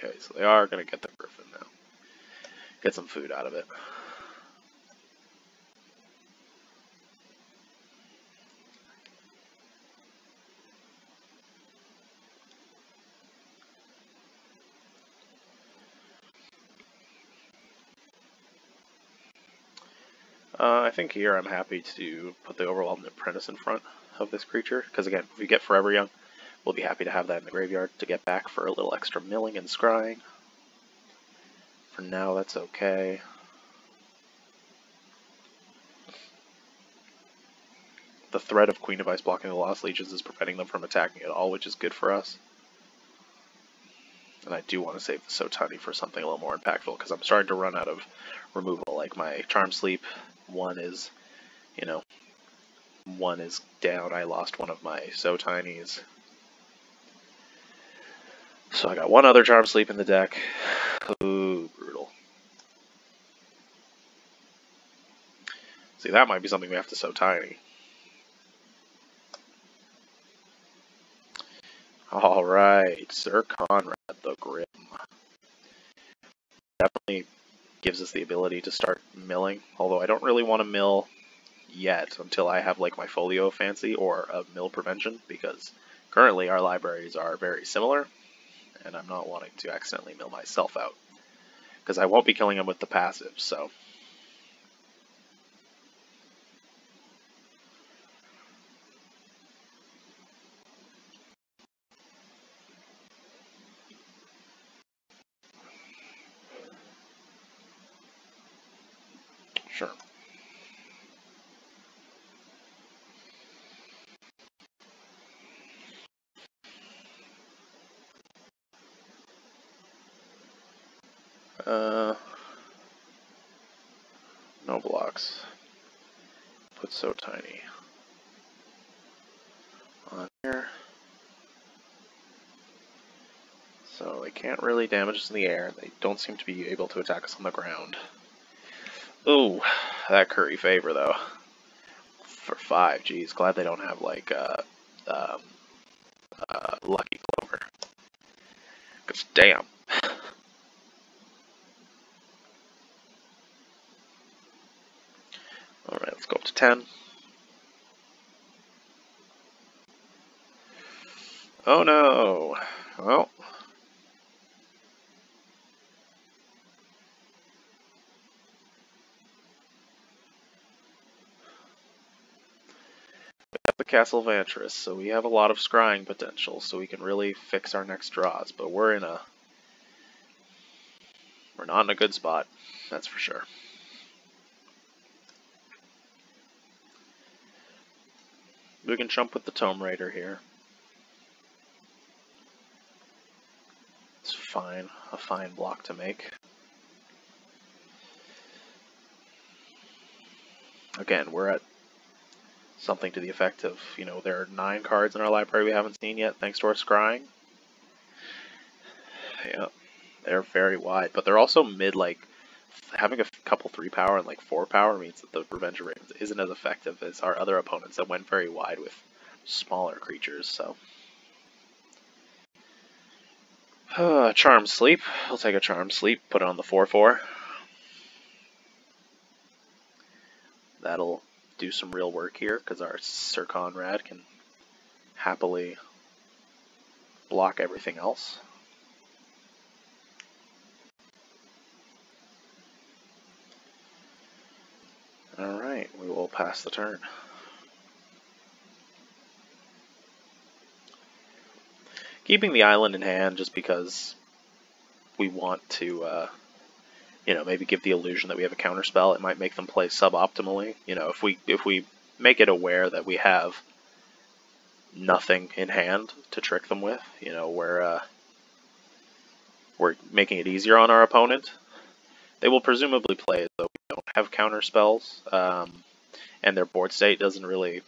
Okay, so they are going to get the Griffin now. Get some food out of it. I think here I'm happy to put the Overwhelmed Apprentice in front of this creature, because again, if we get Forever Young, we'll be happy to have that in the graveyard to get back for a little extra milling and scrying. For now, that's okay. The threat of Queen of Ice blocking the Lost Legions is preventing them from attacking at all, which is good for us. And I do want to save the Sotani for something a little more impactful, because I'm starting to run out of removal. Like my Charm Sleep, one is down. I lost one of my Sotanis. So I got one other Charm Sleep in the deck. Ooh, brutal. See, that might be something we have to Sotani. Alright, Sir Conrad the Grim. Definitely gives us the ability to start milling, although I don't really want to mill yet until I have like my Folio Fancy or a mill prevention, because currently our libraries are very similar, and I'm not wanting to accidentally mill myself out, because I won't be killing them with the passive, so... Sure. No blocks. Put Sotani on here. So they can't really damage us in the air. They don't seem to be able to attack us on the ground. Ooh, that curry favor though. For 5, geez, glad they don't have like Lucky Clover. Cause damn. Alright, let's go up to 10. Oh no! Well. We have the Castle of Antris, so we have a lot of scrying potential, so we can really fix our next draws, but we're not in a good spot, that's for sure. We can jump with the Tome Raider here. It's fine, a fine block to make. Again, we're at something to the effect of, there are 9 cards in our library we haven't seen yet, thanks to our scrying. Yeah, they're very wide, but they're also mid, like, having a couple 3 power and like 4 power means that the Revenge of Ravens isn't as effective as our other opponents that went very wide with smaller creatures, so. Charm Sleep. We'll take a Charm Sleep, put it on the 4/4. That'll do some real work here, because our Sir Conrad can happily block everything else. Alright, we will pass the turn. Keeping the island in hand just because we want to, maybe give the illusion that we have a counterspell. It might make them play suboptimally. If we make it aware that we have nothing in hand to trick them with, we're making it easier on our opponent. They will presumably play as though we don't have counterspells, and their board state doesn't really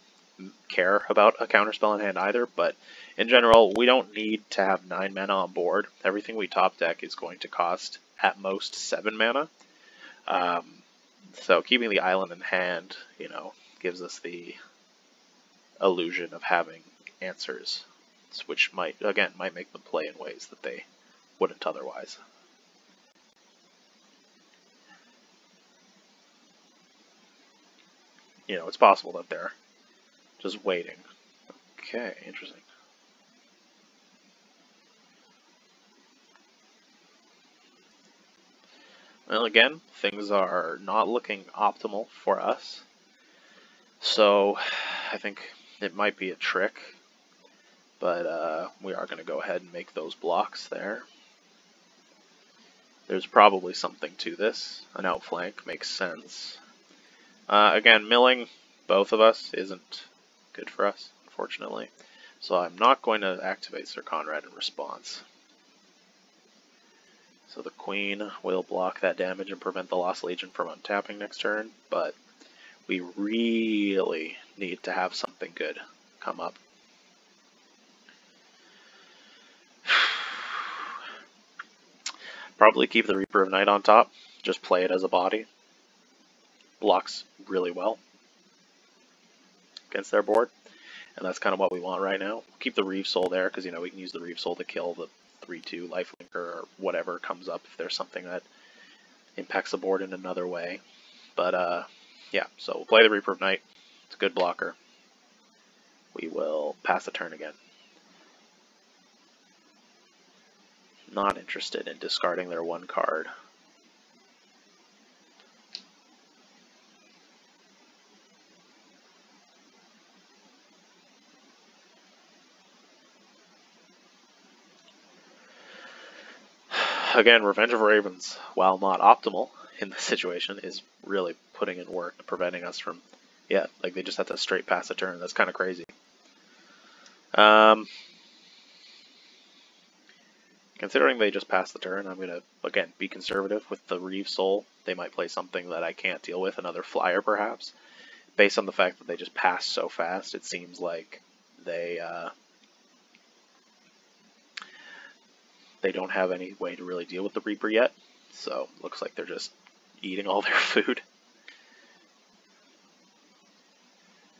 care about a counterspell in hand either, but in general, we don't need to have 9 mana on board. Everything we top deck is going to cost at most 7 mana. So keeping the island in hand, gives us the illusion of having answers, which might make them play in ways that they wouldn't otherwise. It's possible that they're just waiting. Okay, interesting. Well, again, things are not looking optimal for us. So, I think it might be a trick. But we are going to go ahead and make those blocks there. There's probably something to this. An outflank makes sense. Again, milling both of us isn't good for us, unfortunately. So I'm not going to activate Sir Conrad in response. So the Queen will block that damage and prevent the Lost Legion from untapping next turn, but we really need to have something good come up. Probably keep the Reaper of Night on top, just play it as a body. Blocks really well against their board, and that's kind of what we want right now. Keep the Reeve Soul there, because we can use the Reeve Soul to kill the 3/2 lifelinker or whatever comes up if there's something that impacts the board in another way. But yeah, so we'll play the Reaper of Night. It's a good blocker. We will pass the turn again. Not interested in discarding their one card. Again, Revenge of Ravens, while not optimal in this situation, is really putting in work, preventing us from, yeah, like they just have to straight pass the turn. That's kind of crazy. Considering they just passed the turn, I'm going to, again, be conservative with the Reeve Soul. They might play something that I can't deal with, another flyer perhaps. Based on the fact that they just passed so fast, it seems like they don't have any way to really deal with the Reaper yet. So, looks like they're just eating all their food.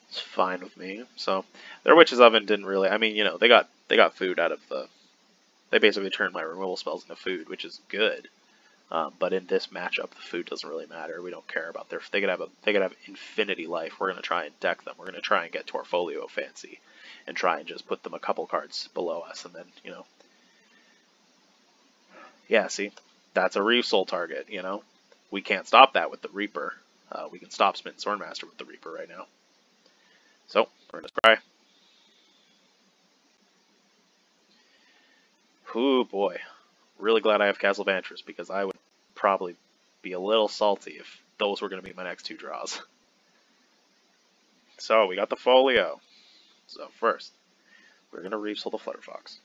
It's fine with me. So, their Witch's Oven didn't really, I mean, they got food out of the, they basically turned my removal spells into food, which is good. But in this matchup, the food doesn't really matter. We don't care about they could have infinity life. We're gonna try and deck them. We're gonna try and get Torfolio fancy, and try and just put them a couple cards below us, and then yeah, see, that's a Reeve Soul target. We can't stop that with the Reaper. We can stop Smitten Swordmaster with the Reaper right now. So we're gonna try. Ooh boy. Really glad I have Castle Vantress, because I would probably be a little salty if those were going to be my next two draws. So, we got the Folio. So, first, we're going to Reeve Soul the Flutterfox.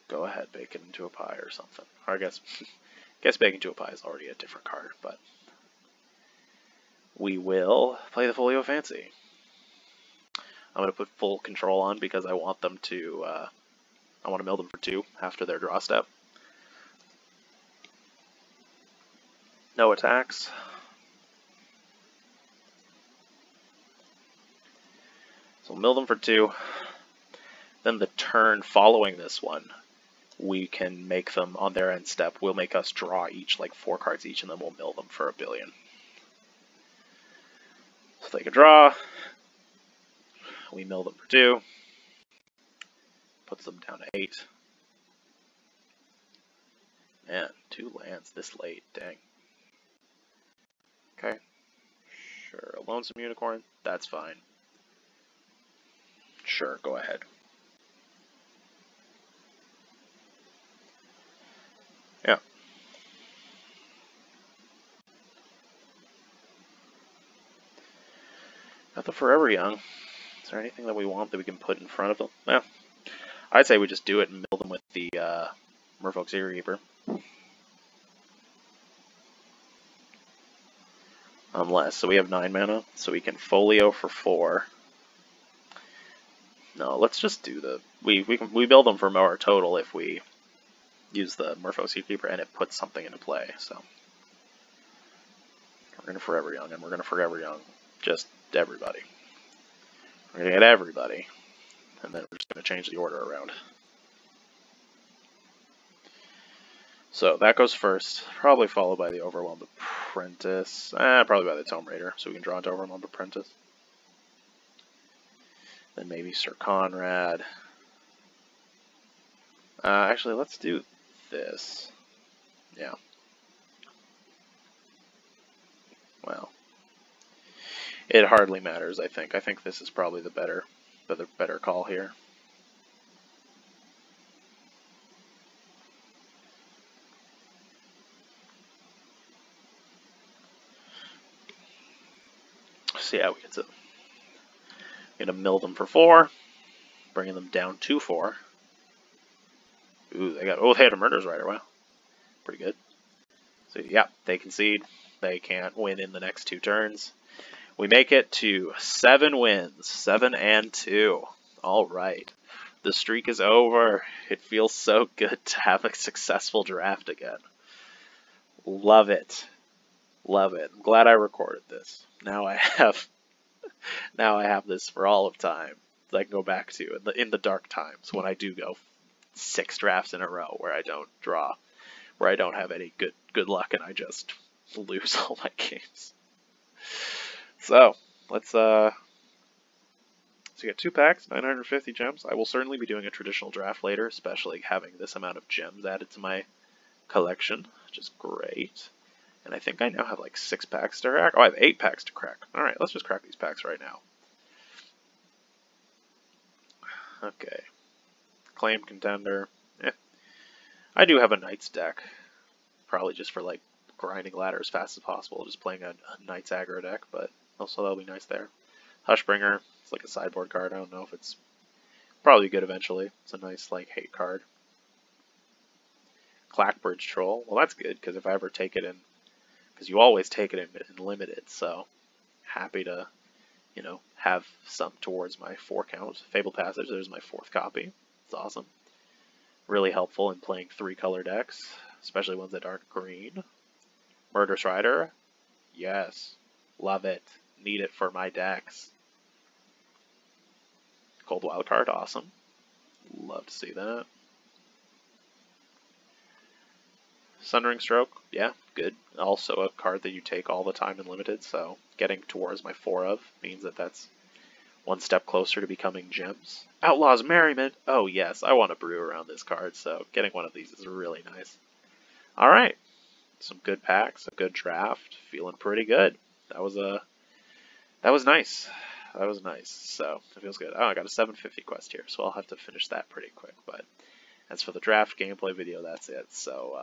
Go ahead, bake it into a pie or something. Or I guess bake into a pie is already a different card, but we will play the Folio Fancy. I'm going to put full control on because I want them to, I want to mill them for 2 after their draw step. No attacks. So mill them for 2. Then the turn following this one, we can make them on their end step. We'll make us draw each like 4 cards each, and then we'll mill them for 1 billion. So they can draw. We mill them for 2. Puts them down to 8. Man, 2 lands this late, dang. Okay. Sure, a Lonesome Unicorn, that's fine. Sure, go ahead. Yeah. Got the Forever Young. Is there anything that we want that we can put in front of them? Well, I'd say we just do it and mill them with the Merfolk Sea Reaper. Unless, so we have 9 mana, so we can Folio for 4. No, let's just do the, we build them for more total if we use the Merfolk Sea Reaper and it puts something into play, so. We're going to Forever Young, and we're going to Forever Young just everybody. We're going to get everybody, and then we're just going to change the order around. So that goes first, probably followed by the Overwhelmed Apprentice. Probably by the Tome Raider, so we can draw into Overwhelmed Apprentice. Then maybe Sir Conrad. Actually, let's do this. Yeah. Well, it hardly matters, I think. I think this is probably the better call here. So yeah, we get to mill them for 4, bringing them down to 4. Ooh, they had a Murder's Rider. Wow, pretty good. So yeah, they concede. They can't win in the next 2 turns. We make it to 7 wins, 7-2. All right, the streak is over. It feels so good to have a successful draft again. Love it, love it. I'm glad I recorded this. Now I have this for all of time that I can go back to in the dark times when I do go 6 drafts in a row where I don't draw, where I don't have any good luck and I just lose all my games. So let's So you get 2 packs, 950 gems. I will certainly be doing a traditional draft later, especially having this amount of gems added to my collection, which is great. And I think I now have like 6 packs to crack. Oh, I have 8 packs to crack. Alright, let's just crack these packs right now. Okay. Claim Contender. I do have a Knights deck. Probably just for like grinding ladder as fast as possible, just playing a Knights aggro deck, but also that'll be nice there. Hushbringer, it's like a sideboard card. I don't know if it's probably good eventually. It's a nice like hate card. Clackbridge Troll. Well, that's good because if I ever take it in, because you always take it in limited, so happy to, have some towards my 4 count. Fabled Passage. There's my 4th copy. It's awesome. Really helpful in playing 3 color decks, especially ones that aren't green. Murderous Rider. Yes. Love it. Need it for my decks. Cold Wildcard. Awesome. Love to see that. Sundering Stroke, yeah, good. Also a card that you take all the time in limited, so getting towards my 4 of means that that's 1 step closer to becoming gems. Outlaw's Merriment, oh yes, I want to brew around this card, so getting one of these is really nice. Alright, some good packs, a good draft, feeling pretty good. That was nice. That was nice, so it feels good. Oh, I got a 750 quest here, so I'll have to finish that pretty quick, but as for the draft gameplay video, that's it, so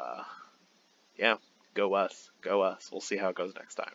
yeah, go us. We'll see how it goes next time.